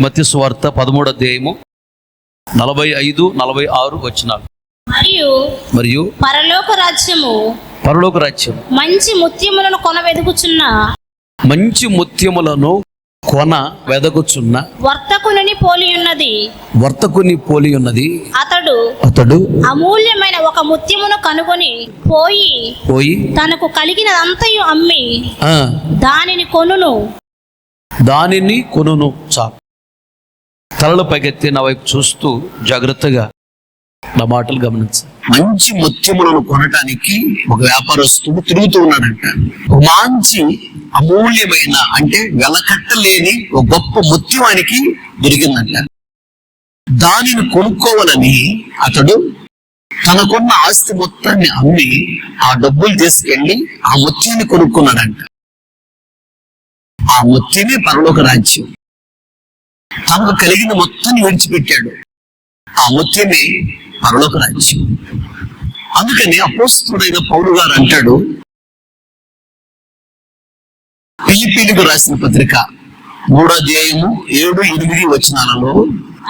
మత్తయి సువార్త 13వ అధ్యాయము 45-46 వచనాలు. మరియు పరలోక రాజ్యం మంచి ముత్యములను కొన వెదకుచున్న వర్తకుని పోలి ఉన్నది. అతడు అమూల్యమైన ఒక ముత్యమును కనుగొని పోయి తనకు కలిగినదంతయు అమ్మి దానిని కొనును. చాలు. తలలు పైకెత్తి నా వైపు చూస్తూ జాగ్రత్తగా నా మాటలు గమనించాలి. మంచి ముత్యములను కొనటానికి ఒక వ్యాపారస్తుడు తిరుగుతూ ఉన్నాడంట. ఒక మంచి అమూల్యమైన అంటే వెలకట్టలేని ఒక గొప్ప ముత్యమానికి దొరికిందంట. దానిని కొనుక్కోవాలని అతడు తనకున్న ఆస్తి మొత్తాన్ని అమ్మి ఆ డబ్బులు తీసుకెళ్లి ఆ ముత్యాన్ని కొనుక్కున్నాడంట. ఆ ముత్యమే పరలోక రాజ్యం. తనకు కలిగిన మొత్తాన్ని విడిచిపెట్టాడు. ఆ ముత్యమే పరలోక రాజ్యం. అందుకని అపోస్తలుడైన పౌలు గారు అంటాడు, ఫిలిప్పీయులకు రాసిన పత్రిక 3వ అధ్యాయము 7-8 వచనాలలో,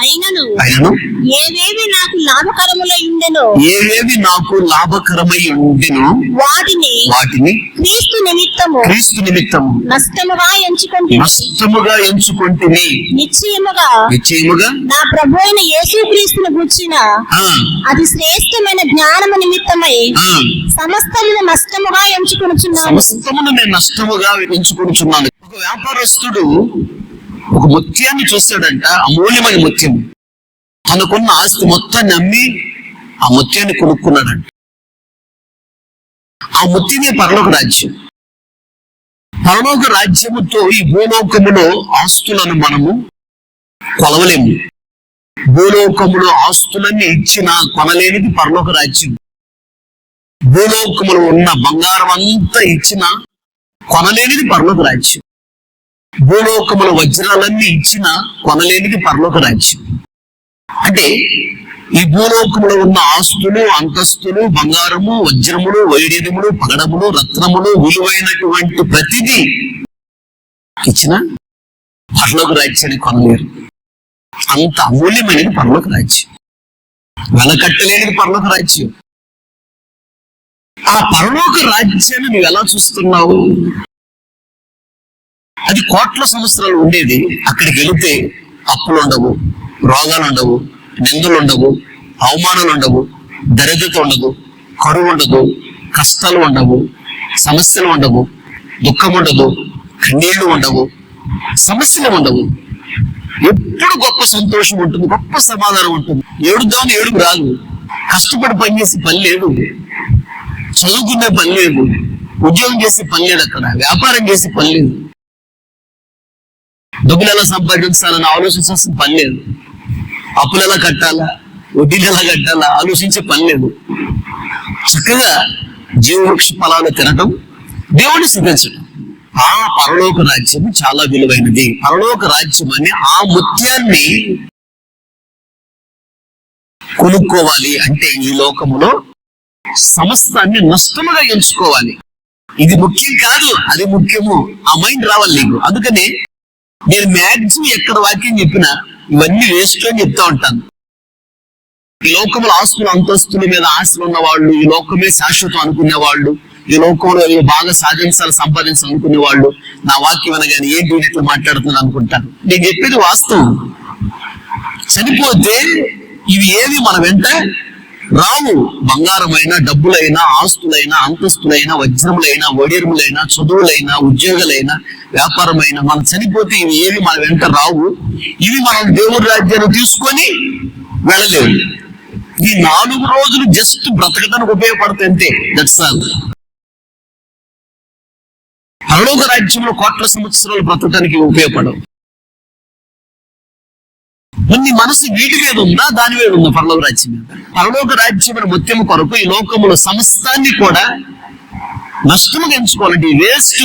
అయినను ఏవేవి నాకు లాభకరమై ఉండెనో వాటిని క్రీస్తు నిమిత్తము నష్టముగా ఎంచుకొంటిని. నిశ్చయముగా నా ప్రభువైన యేసుక్రీస్తును గూర్చిన అది శ్రేష్టమైన జ్ఞానము నిమిత్తమై సమస్తమును నష్టముగా ఎంచుకొనుచున్నాను. ఒక వ్యాపారస్తుడు ఒక ముత్యాన్ని చూస్తాడంట, అమూల్యమైన ముత్యం. తనకున్న ఆస్తి మొత్తాన్ని అమ్మి ఆ ముత్యాన్ని కొనుక్కున్నాడంట. ఆ ముత్యమే పరలోక రాజ్యం. పరలోక రాజ్యముతో ఈ భూలోకములో ఆస్తులను మనము కొలవలేము. భూలోకములో ఆస్తులన్నీ ఇచ్చినా కొనలేనిది పరలోక రాజ్యం. భూలోకములో ఉన్న బంగారం అంతా ఇచ్చినా కొనలేనిది పరలోక రాజ్యం. భూలోకముల వజ్రాలన్నీ ఇచ్చినా కొనలేనిది పరలోక రాజ్యం. అంటే ఈ భూలోకములో ఉన్న ఆస్తులు, అంతస్తులు, బంగారము, వజ్రములు, వైడూర్యములు, పగడములు, రత్నములు, విలువైనటువంటి ప్రతిదీ ఇచ్చినా పరలోక రాజ్యాన్ని కొనలేరు. అంత అమూల్యమైనది పరలోక రాజ్యం. వెలకట్టలేనిది పరలోక రాజ్యం. ఆ పరలోక రాజ్యాన్ని నువ్వు ఎలా చూస్తున్నావు? అది కోట్ల సంవత్సరాలు ఉండేది. అక్కడికి వెళితే అప్పులు ఉండవు, రోగాలు ఉండవు, నిందలు ఉండవు, అవమానాలు ఉండవు, దరిద్రత ఉండదు, కరువు ఉండదు, కష్టాలు ఉండవు, సమస్యలు ఉండవు, దుఃఖం ఉండదు, కన్నీళ్లు ఉండవు, సమస్యలు ఉండవు. ఎప్పుడు గొప్ప సంతోషం ఉంటుంది, గొప్ప సమాధానం ఉంటుంది. ఏడుద్దామని ఏడుపు రాదు. కష్టపడి పనిచేసి పని లేదు, చదువుకునే పని లేదు, ఉద్యోగం చేసే పని లేదు, అక్కడ వ్యాపారం చేసే పని లేదు, డబ్బులు ఎలా సంపాదించాలని ఆలోచించాల్సిన పని లేదు, అప్పులు ఎలా కట్టాలా, వడ్డీలు ఎలా కట్టాలా ఆలోచించే పని లేదు. చక్కగా జీవవృక్ష ఫలాలు తినటం, దేవుడిని స్థుతించడం. ఆ పరలోక రాజ్యం చాలా విలువైనది. పరలోక రాజ్యం అని ఆ ముత్యాన్ని కొనుక్కోవాలి అంటే ఈ లోకములో సమస్తాన్ని నష్టముగా ఎంచుకోవాలి. ఇది ముఖ్యం కాదు, అది ముఖ్యము. ఆ మైండ్ రావాలి నీకు. అందుకని నేను మ్యాక్సిమం ఎక్కడ వాక్యం చెప్పినా ఇవన్నీ వేస్ట్ అని చెప్తా ఉంటాను. ఈ లోకంలో ఆస్తులు, అంతస్తుల మీద ఆశలు ఉన్న వాళ్ళు, ఈ లోకమే శాశ్వతం అనుకునే వాళ్ళు, ఈ లోకంలో బాగా సాధించాలి, సంపాదించాలి అనుకునే వాళ్ళు నా వాక్యం అనగానే ఏంటి ఇట్లా మాట్లాడుతున్నాను అనుకుంటాను. నేను చెప్పేది వాస్తవం. చనిపోతే ఇవి ఏవి మన వెంట రావు. బంగారమైనా, డబ్బులైనా, ఆస్తులైనా, అంతస్తులైనా, వజ్రములైనా, వైడూర్యములైనా, చదువులైనా, ఉద్యోగాలైనా, వ్యాపారమైనా మనం చనిపోతే ఇవి ఏవి మన వెంట రావు. ఇవి మనం దేవుడి రాజ్యాన్ని తీసుకొని వెళ్ళలేవు. ఈ 4 రోజులు జస్ట్ బ్రతకడానికి ఉపయోగపడతాయి అంతే. That's all. పరలోక రాజ్యంలో కోట్ల సంవత్సరాలు బ్రతకడానికి ఉపయోగపడవు. నీ మనసు వీటి మీద ఉందా, దాని మీద ఉందా? పరలోక రాజ్యం మీద. పరలోక రాజ్యం ముత్యము కొరకు ఈ లోకములో సమస్తాన్ని కూడా నష్టముగా ఎంచుకోవాలంటే వేస్ట్.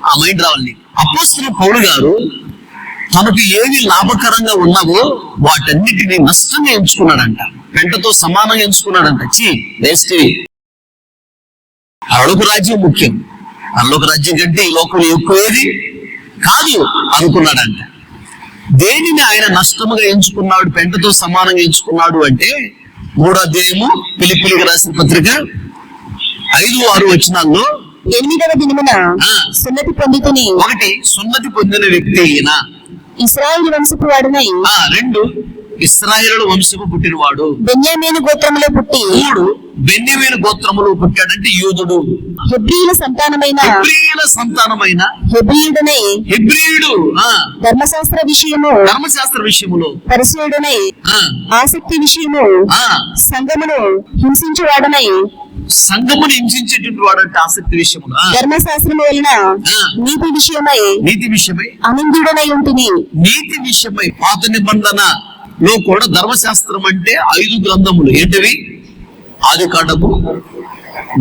ఆ మైండ్ రావాలి. అపోస్తలుడైన పౌలు గారు తనకు ఏవి లాభకరంగా ఉన్నావో వాటన్నిటిని నష్టంగా ఎంచుకున్నాడంట. పెంటతో సమానంగా ఎంచుకున్నాడంట. వేస్ట్. పరలోక రాజ్యం ముఖ్యం. పరలోక రాజ్యం కంటే ఈ లోకంలో ఎక్కువ ఏది కాదు అనుకున్నాడంట. దేనిని ఆయన నష్టముగా ఎంచుకున్నాడు, పెంటతో సమానంగా ఎంచుకున్నాడు అంటే 3వ అధ్యాయము ఫిలిప్పీయులకు రాసిన పత్రిక 5-6 వచనాల్లో 8వ దినమున ఆ. సున్నతి పొందితిని, 1 సున్నతి పొందిన వ్యక్తి అయిన, ఇశ్రాయేలు వంశపు వాడునై 2 ఇశ్రాయేలు వంశము పుట్టినవాడు, బెన్యామీను గోత్రములో పుట్టి 3 బెన్యామీను గోత్రములో పుట్టాడంటే యూదుడు, హెబ్రీయుల సంతానమైన హెబ్రీయుల సంతానమైన హెబ్రీయుడనై హెబ్రీయుడు, ధర్మశాస్త్ర విషయము ధర్మశాస్త్ర విషయములో, పరిశీలుడనై ఆ, ఆసక్తి విషయము ఆ, సంఘమును హింసించువాడనై సంఘమును హింసించేటువంటి వాడంటే ఆసక్తి విషయములో, ధర్మశాస్త్రము వలన నీతి విషయమై నీతి విషయమై, అనింద్యుడనై ఉంటిని. నీతి విషయమై పాత నిబంధనలో కూడా ధర్మశాస్త్రం అంటే 5 గ్రంథములు ఏంటివి? ఆది కాండము,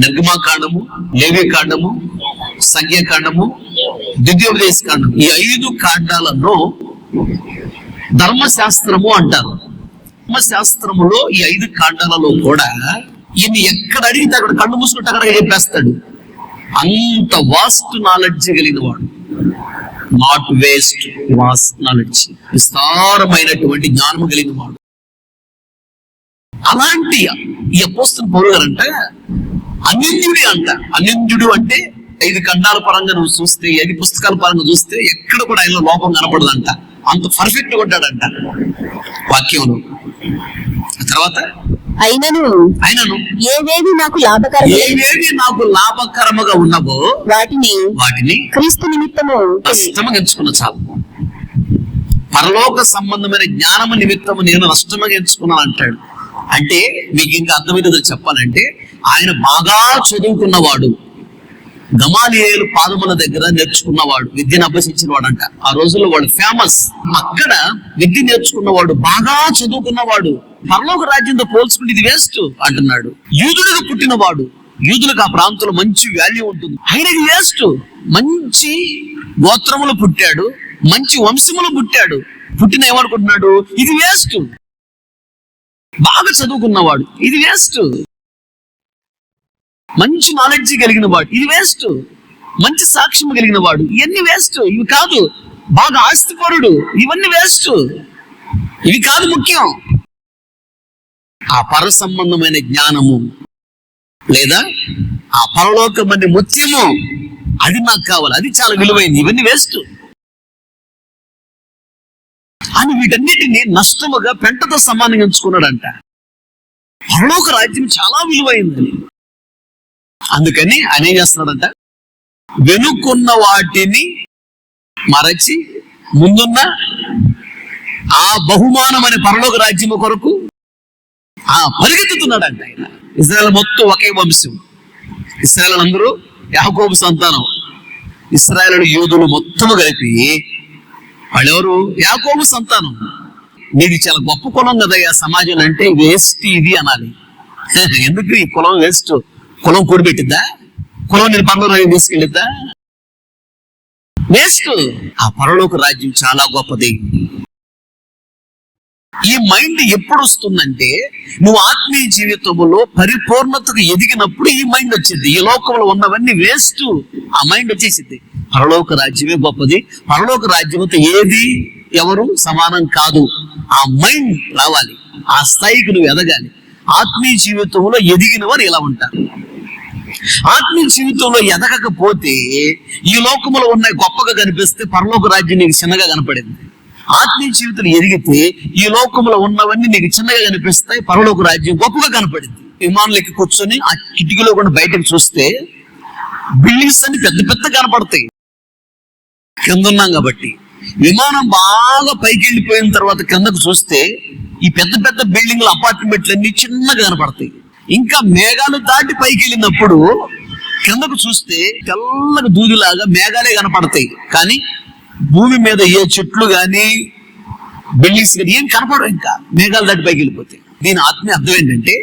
నిర్గమాకాండము, లేవి కాండము, సంఖ్యాకాండము, ద్వితీయోపదేశ కాండము. ఈ 5 కాండాలను ధర్మశాస్త్రము అంటారు. ధర్మశాస్త్రములో ఈ 5 కాండాలలో కూడా ఈయన ఎక్కడ అడిగితే అక్కడ కళ్ళు మూసుకుంటే అక్కడ చెప్పేస్తాడు. అంత వాస్ట్ నాలెడ్జ్ కలిగిన వాడు, నాట్ వేస్ట్ వాస్ట్ నాలెడ్జ్, విస్తారమైనటువంటి జ్ఞానము కలిగిన వాడు. అలాంటి ఈ అపోస్తలుడు పౌలు గారంట అనింద్యుడి అంట. అనింద్యుడు అంటే 5 ఖండాల పరంగా నువ్వు చూస్తే, 5 పుస్తకాల పరంగా చూస్తే ఎక్కడ కూడా ఆయన లోపం కనపడదంట. అంత పర్ఫెక్ట్ గా ఉంటాడంట వాక్యంలో. తర్వాత అయినను ఆయనను ఏవేవి నాకు లాభకరమే ఏవేవి నాకు లాభకరముగా ఉన్నవో వాటిని క్రీస్తు నిమిత్తము నష్టముగా ఎంచుకున్న చాలు. పరలోక సంబంధమైన జ్ఞానము నిమిత్తము నేను నష్టముగా ఎంచుకున్నాను అంటాడు. అంటే మీకు ఇంకా అర్థమైతే చెప్పాలంటే ఆయన బాగా చదువుకున్నవాడు, గమాలియేలు పాదముల దగ్గర నేర్చుకున్నవాడు, విద్యను అభ్యసించిన వాడు అంట. ఆ రోజుల్లో వాడు ఫేమస్. అక్కడ విద్య నేర్చుకున్నవాడు, బాగా చదువుకున్నవాడు. పరలోక రాజ్యంతో పోల్చుకుంటే ఇది వేస్ట్ అంటున్నాడు. యూదుడిగా పుట్టినవాడు, యూదులకు ఆ ప్రాంతంలో మంచి వాల్యూ ఉంటుంది. ఆయన ఇది వేస్ట్. మంచి గోత్రములు పుట్టాడు, మంచి వంశములు పుట్టాడు, పుట్టిన ఏమనుకుంటున్నాడు? ఇది వేస్ట్. బాగా చదువుకున్నవాడు, ఇది వేస్ట్. మంచి నాలెడ్జ్ కలిగిన వాడు, ఇది వేస్ట్. మంచి సాక్ష్యం కలిగిన వాడు, ఇవన్నీ వేస్ట్. ఇవి కాదు. బాగా ఆస్తిపరుడు, ఇవన్నీ వేస్ట్. ఇవి కాదు ముఖ్యం. ఆ పర సంబంధమైన జ్ఞానము లేదా ఆ పరలోకమనే ముత్యము, అది నాకు కావాలి, అది చాలా విలువైంది. ఇవన్నీ వేస్ట్ అని వీటన్నిటిని నష్టముగా పెంటతో సమానంగా ఎంచుకున్నాడంట. పరలోక రాజ్యం చాలా విలువైందని. అందుకని ఆయన ఏం చేస్తున్నాడంట? వెనుకున్న వాటిని మరచి ముందున్న ఆ బహుమానం అనే పరలోక రాజ్యము కొరకు పరిగెత్తుతున్నాడంట ఆయన. ఇశ్రాయేలు మొత్తం ఒకే వంశం. ఇశ్రాయేలు అందరూ యాకోబు సంతానం. ఇశ్రాయేలు యూదులు మొత్తము కలిపి వాళ్ళెవరు? యాకోబు సంతానం. నీది చాలా గొప్ప కులం కదయ్యా సమాజంలో అంటే వేస్ట్ ఇది అనాలి. ఎందుకు ఈ కులం వేస్ట్? కులం కూడిపెట్టిద్దా? కులం నేను పరలోక తీసుకెళ్ళిద్దా? వేస్ట్. ఆ పరలోక రాజ్యం చాలా గొప్పది. ఈ మైండ్ ఎప్పుడు వస్తుందంటే నువ్వు ఆత్మీయ జీవితంలో పరిపూర్ణతకు ఎదిగినప్పుడు ఈ మైండ్ వచ్చింది. ఈ లోకంలో ఉన్నవన్నీ వేస్ట్. ఆ మైండ్ వచ్చేసింది. పరలోక రాజ్యమే గొప్పది, పరలోక రాజ్యంతో ఏది ఎవరు సమానం కాదు. ఆ మైండ్ రావాలి. ఆ స్థాయికి నువ్వు ఎదగాలి. ఆత్మీయ జీవితంలో ఎదిగిన వారు ఇలా ఉంటారు. ఆత్మీయ జీవితంలో ఎదగకపోతే ఈ లోకంలో ఉన్న గొప్పగా కనిపిస్తే పరలోక రాజ్యం నీకు చిన్నగా కనపడింది. ఆత్మీయ జీవితం ఎదిగితే ఈ లోకంలో ఉన్నవన్నీ నీకు చిన్నగా కనిపిస్తాయి, పరలోక రాజ్యం గొప్పగా కనపడింది. విమానులు ఎక్కి కూర్చొని ఆ కిటికీలో కూడా బయటకు చూస్తే బిల్డింగ్స్ అన్ని పెద్ద పెద్ద కనపడతాయి. కింద ఉన్నాం కాబట్టి. విమానం బాగా పైకి వెళ్ళిపోయిన తర్వాత కిందకు చూస్తే ఈ పెద్ద పెద్ద బిల్డింగ్లు, అపార్ట్మెంట్లు అన్ని చిన్నగా కనపడతాయి. ఇంకా మేఘాలు దాటి పైకి వెళ్ళినప్పుడు కిందకు చూస్తే తెల్లగా దూదిలాగా మేఘాలే కనపడతాయి. కానీ భూమి మీద ఏ చెట్లు గాని బిల్డింగ్స్ కానీ ఏం కనపడవు. ఇంకా మేఘాలు దాటి పైకి వెళ్ళిపోతాయి. దీని ఆత్మీయ అర్థం ఏంటంటే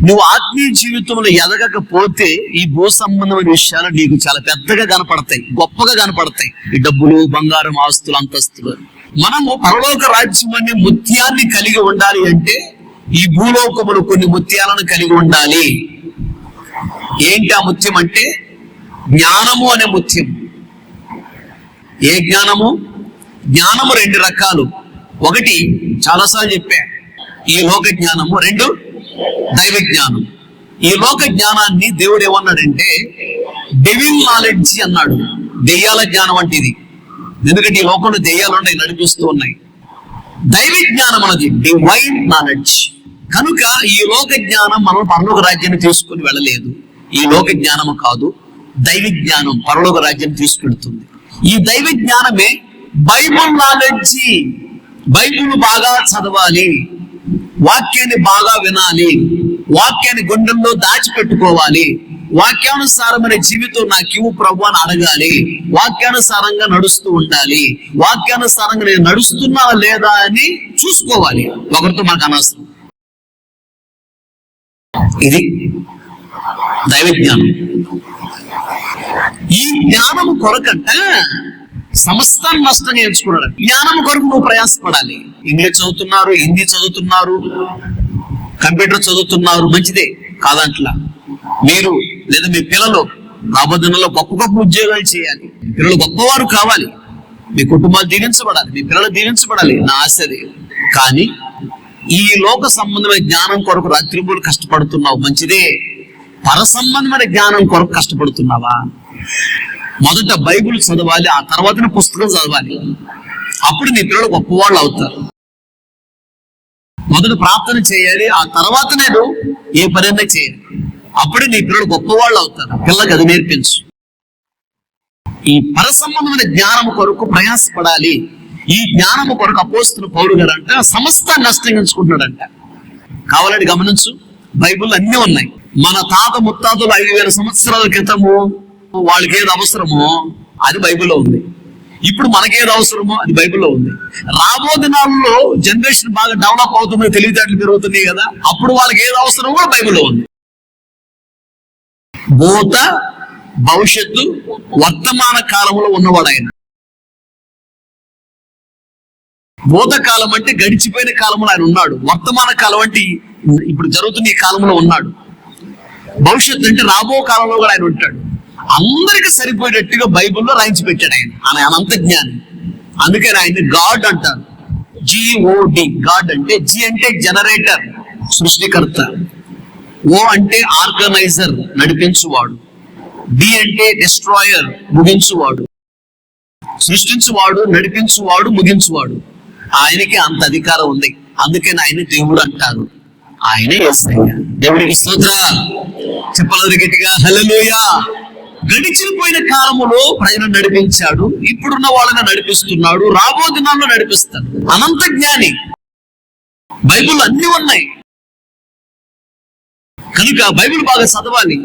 నువ్వు ఆత్మీయ జీవితంలో ఎదగకపోతే ఈ భూ సంబంధమైన విషయాలు నీకు చాలా పెద్దగా కనపడతాయి, గొప్పగా కనపడతాయి. ఈ డబ్బులు, బంగారం, ఆస్తులు, అంతస్తులు. మనము పరలోక రాజ్యం అనే ముత్యాన్ని కలిగి ఉండాలి అంటే ఈ భూలోకములు కొన్ని ముత్యాలను కలిగి ఉండాలి. ఏంటి ఆ ముత్యం అంటే? జ్ఞానము అనే ముత్యం. ఏ జ్ఞానము? జ్ఞానము 2 రకాలు. ఒకటి చాలాసార్లు చెప్పా, ఈ లోక జ్ఞానము. రెండు, దైవ జ్ఞానం. ఈ లోక జ్ఞానాన్ని దేవుడు ఏమన్నాడంటే డెవిల్ నాలెడ్జ్ అన్నాడు. దెయ్యాల జ్ఞానం అంటే ఇది. ఎందుకంటే ఈ లోకంలో దెయ్యాలు ఉన్నాయి, నడిపిస్తూ ఉన్నాయి. దైవ జ్ఞానం అన్నది డివైన్ నాలెడ్జ్. కనుక ఈ లోక జ్ఞానం మనం పరలోక రాజ్యాన్ని తీసుకుని వెళ్ళలేదు. ఈ లోక జ్ఞానము కాదు, దైవ జ్ఞానం పరలోక రాజ్యాన్ని తీసుకెళ్తుంది. ఈ దైవ జ్ఞానమే బైబుల్ నాలెడ్జ్. బైబుల్ బాగా చదవాలి, వాక్యాన్ని బాగా వినాలి, వాక్యాన్ని గుండెల్లో దాచిపెట్టుకోవాలి, వాక్యానుసారమైన జీవితం నాకు ఇవ్వు ప్రభు అని అడగాలి, వాక్యానుసారంగా నడుస్తూ ఉండాలి, వాక్యానుసారంగా నేను నడుస్తున్నా లేదా అని చూసుకోవాలి. ఒకరితో మనకు అనవసరం. ఇది దైవ జ్ఞానం. ఈ జ్ఞానము కొరకంట సమస్తాన్ని నష్టంగా ఎంచుకున్నాడు. జ్ఞానం కొరకు నువ్వు ప్రయాసపడాలి. ఇంగ్లీష్ చదువుతున్నారు, హిందీ చదువుతున్నారు, కంప్యూటర్ చదువుతున్నారు, మంచిదే కాదంట్లా. మీరు లేదా మీ పిల్లలు రాబోదినంలో గొప్ప గొప్ప ఉద్యోగాలు చేయాలి. పిల్లలు గొప్పవారు కావాలి, మీ కుటుంబాలు దీవించబడాలి, మీ పిల్లలు దీవించబడాలి, నా ఆశది. కానీ ఈ లోక సంబంధమైన జ్ఞానం కొరకు రాత్రింబులు కష్టపడుతున్నావు, మంచిదే. పర సంబంధమైన జ్ఞానం కొరకు కష్టపడుతున్నావా? మొదట బైబిల్ చదవాలి, ఆ తర్వాతనే పుస్తకం చదవాలి. అప్పుడు నీ పిల్లలు గొప్పవాళ్ళు అవుతారు. మొదట ప్రార్థన చేయాలి, ఆ తర్వాత నేను ఏ పనైనా చేయాలి. అప్పుడే నీ పిల్లలు గొప్పవాళ్ళు అవుతారు. పిల్లలకు అది నేర్పించు. ఈ పర సంబంధమైన జ్ఞానము కొరకు ప్రయాసపడాలి. ఈ జ్ఞానము కొరకు అపోస్తలుడు పౌలు గారు అంట సమస్తాన్ని నష్టంచుకుంటున్నాడంట. కావాలని గమనించు, బైబిల్ అన్నీ ఉన్నాయి. మన తాత ముత్తాతలు 5000 సంవత్సరాల క్రితము వాళ్ళకి ఏది అవసరమో అది బైబిల్లో ఉంది. ఇప్పుడు మనకేది అవసరమో అది బైబిల్లో ఉంది. రాబో దినాల్లో జనరేషన్ బాగా డెవలప్ అవుతుంది, తెలివితేటలు పెరుగుతున్నాయి కదా, అప్పుడు వాళ్ళకి ఏది అవసరమో కూడా బైబిల్లో ఉంది. భూత భవిష్యత్తు వర్తమాన కాలంలో ఉన్నవాడు ఆయన. భూతకాలం అంటే గడిచిపోయిన కాలంలో ఆయన ఉన్నాడు. వర్తమాన కాలం అంటే ఇప్పుడు జరుగుతున్న ఈ కాలంలో ఉన్నాడు. భవిష్యత్తు అంటే రాబో కాలంలో కూడా ఆయన ఉంటాడు. అందరికి సరిపోయేటట్టుగా బైబిల్లో రాయించి పెట్టాడు ఆయన. ఆయన అనంత జ్ఞాని. అందుకని ఆయన గాడ్ అంటారు. GOD, గాడ్ అంటే జి అంటే జనరేటర్, సృష్టికర్త. ఓ అంటే ఆర్గనైజర్, నడిపించువాడు. డి అంటే డిస్ట్రాయర్, ముగించువాడు. సృష్టించువాడు, నడిపించువాడు, ముగించువాడు. ఆయనకి అంత అధికారం ఉంది. అందుకని ఆయన దేవుడు అంటారు. ఆయనే యేసయ్య. దేవుడికి స్తోత్రం చెప్పలేదు గట్టిగా, హల్లెలూయా. గడిచిపోయిన కాలములో ప్రజలను నడిపించాడు, ఇప్పుడున్న వాళ్ళని నడిపిస్తున్నాడు, రాబో దినాల్లో నడిపిస్తాడు. అనంత జ్ఞాని. బైబిల్ అన్ని ఉన్నాయి. కనుక బైబిల్ బాగా చదవాలి,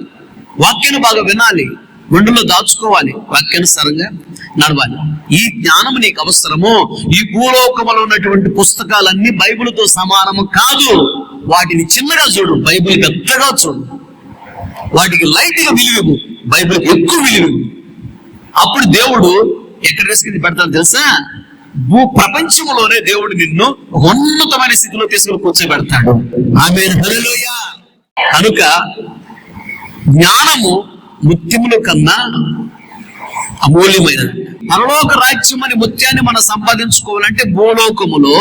వాక్యాన్ని బాగా వినాలి, గుండెల్లో దాచుకోవాలి, వాక్యానుసారంగా నడవాలి. ఈ జ్ఞానం నీకు అవసరము. ఈ భూలోకములో ఉన్నటువంటి పుస్తకాలన్నీ బైబిల్తో సమానము కాదు. వాటిని చిన్నగా చూడు, బైబిల్ పెద్దగా చూడు. వాటికి లైట్ గా విలువ, బైబిల్ ఎక్కువ విలువ. అప్పుడు దేవుడు ఎక్కడ తీసుకుని పెడతాడు తెలుసా? భూ ప్రపంచంలోనే దేవుడు నిన్ను ఉన్నతమైన స్థితిలో తీసుకుని కూర్చోబెడతాడు. ఆమేన్, హల్లెలూయా. కనుక జ్ఞానము ముత్యముల కన్నా అమూల్యమైనది. పరలోక రాజ్యం అనే ముత్యాన్ని మనం సంపాదించుకోవాలంటే భూలోకములో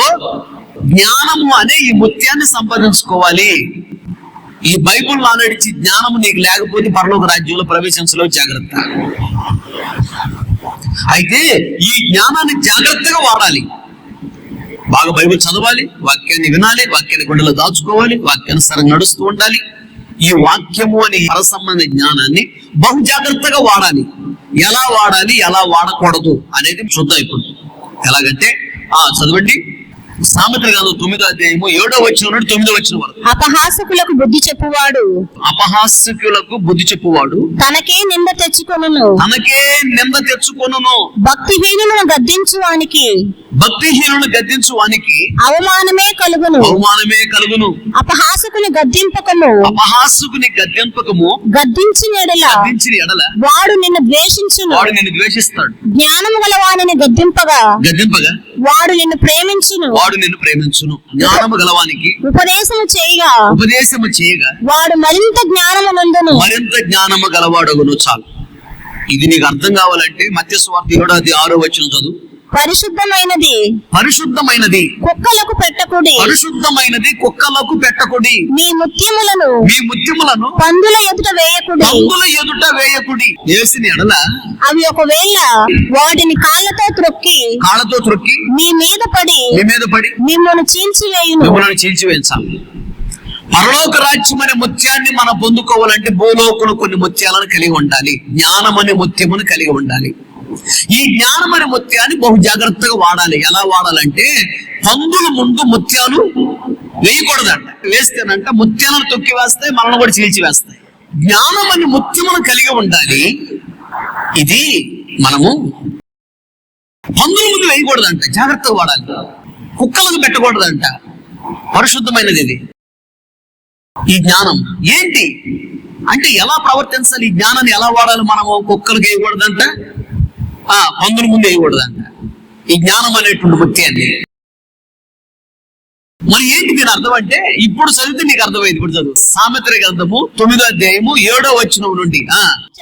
జ్ఞానము అనే ఈ ముత్యాన్ని సంపాదించుకోవాలి. ఈ బైబుల్ నాలెడ్జ్ జ్ఞానము నీకు లేకపోతే పరలోక రాజ్యంలో ప్రవేశించలేవు. జాగ్రత్త. అయితే ఈ జ్ఞానాన్ని జాగ్రత్తగా వాడాలి. బాగా బైబిల్ చదవాలి, వాక్యాన్ని వినాలి, వాక్యాన్ని గుండెలో దాచుకోవాలి, వాక్యానుసారంగా నడుస్తూ ఉండాలి. ఈ వాక్యము అనే పరసంబంధ జ్ఞానాన్ని బహు జాగ్రత్తగా వాడాలి. ఎలా వాడాలి, ఎలా వాడకూడదు అనేది చూద్దాం ఇప్పుడు. ఎలాగంటే చదవండి, సామెతల గ్రంథం 9వ అధ్యాయము 7వ వచనం నుండి 9వ వచనం వరకు. అపహాసకులకు బుద్ధి చెప్పువాడు, అపహాసకులకు బుద్ధి చెప్పువాడు తనకే నింద తెచ్చుకొనును, తనకే నింద తెచ్చుకొనును. భక్తిహీనులను గద్దించువానికి, భక్తిహీనులను గద్దించువానికి అవమానమే కలుగును. అవమానమే కలుగును. అపహాసకుని గద్దింపకము, అపహాసకుని గద్దింపకము, గద్దించిన ఎడల వాడు నిన్ను ద్వేషించును. వాడు నిన్ను ద్వేషిస్తాడు. జ్ఞానము గల వానిని గద్దింపగా వాడు నిన్ను ప్రేమించును. వాడు నిన్ను ప్రేమించును. జ్ఞానము గలవానికి ఉపదేశము చేయగా వాడు మరింత జ్ఞానము నందును. మరింత జ్ఞానము గలవాడగును. చాలు. ఇది నీకు అర్థం కావాలంటే మత్తయి సువార్త 7వ అధ్యాయం 6వ వచనం చదువు. పరిశుద్ధమైనది పరిశుద్ధమైనది కుక్కలకు పెట్టకుడి. పరిశుద్ధమైనది కుక్కలకు పెట్టకుడి. మీ ముత్యములను మీ ముత్యములను పందుల ఎదుట వేయకుడి. పందుల ఎదుట వేయకుడి. వేసిన ఎడల అవి ఒకవేళ వాటిని కాళ్ళతో త్రొక్కి కాళ్ళతో త్రొక్కి మీ మీద పడి మిమ్మల్ని చీల్చివేయును. మిమ్మల్ని చీల్చివేయించాలి. పరలోక రాజ్యం అనే ముత్యాన్ని మనం పొందుకోవాలంటే భూలోకులు కొన్ని ముత్యాలను కలిగి ఉండాలి. జ్ఞానం అనే ముత్యమును కలిగి ఉండాలి. ఈ జ్ఞానం అనే ముత్యాన్ని బహు జాగ్రత్తగా వాడాలి. ఎలా వాడాలంటే పందుల ముందు ముత్యాలు వేయకూడదంట. వేస్తేనంట ముత్యాలను తొక్కి వేస్తాయి, మనల్ని కూడా చీల్చి వేస్తాయి. జ్ఞానం అనే ముత్యమును కలిగి ఉండాలి. ఇది మనము పందుల ముందు వేయకూడదంట, జాగ్రత్తగా వాడాలి. కుక్కలకు పెట్టకూడదంట. పరిశుద్ధమైనది ఇది. ఈ జ్ఞానం ఏంటి అంటే ఎలా ప్రవర్తించాలి, ఈ జ్ఞానాన్ని ఎలా వాడాలి? మనము కుక్కలకు వేయకూడదంట, పందుల ముందు వేయకూడదంట. ఈ జ్ఞానం అనేటువంటి ముత్యాన్ని మరి ఏంటి దీని అర్థం అంటే ఇప్పుడు చదివితే నీకు అర్థమైంది. ఇప్పుడు చదువు సామెతల గ్రంథము 9వ అధ్యాయము 7వ వచనం నుండి.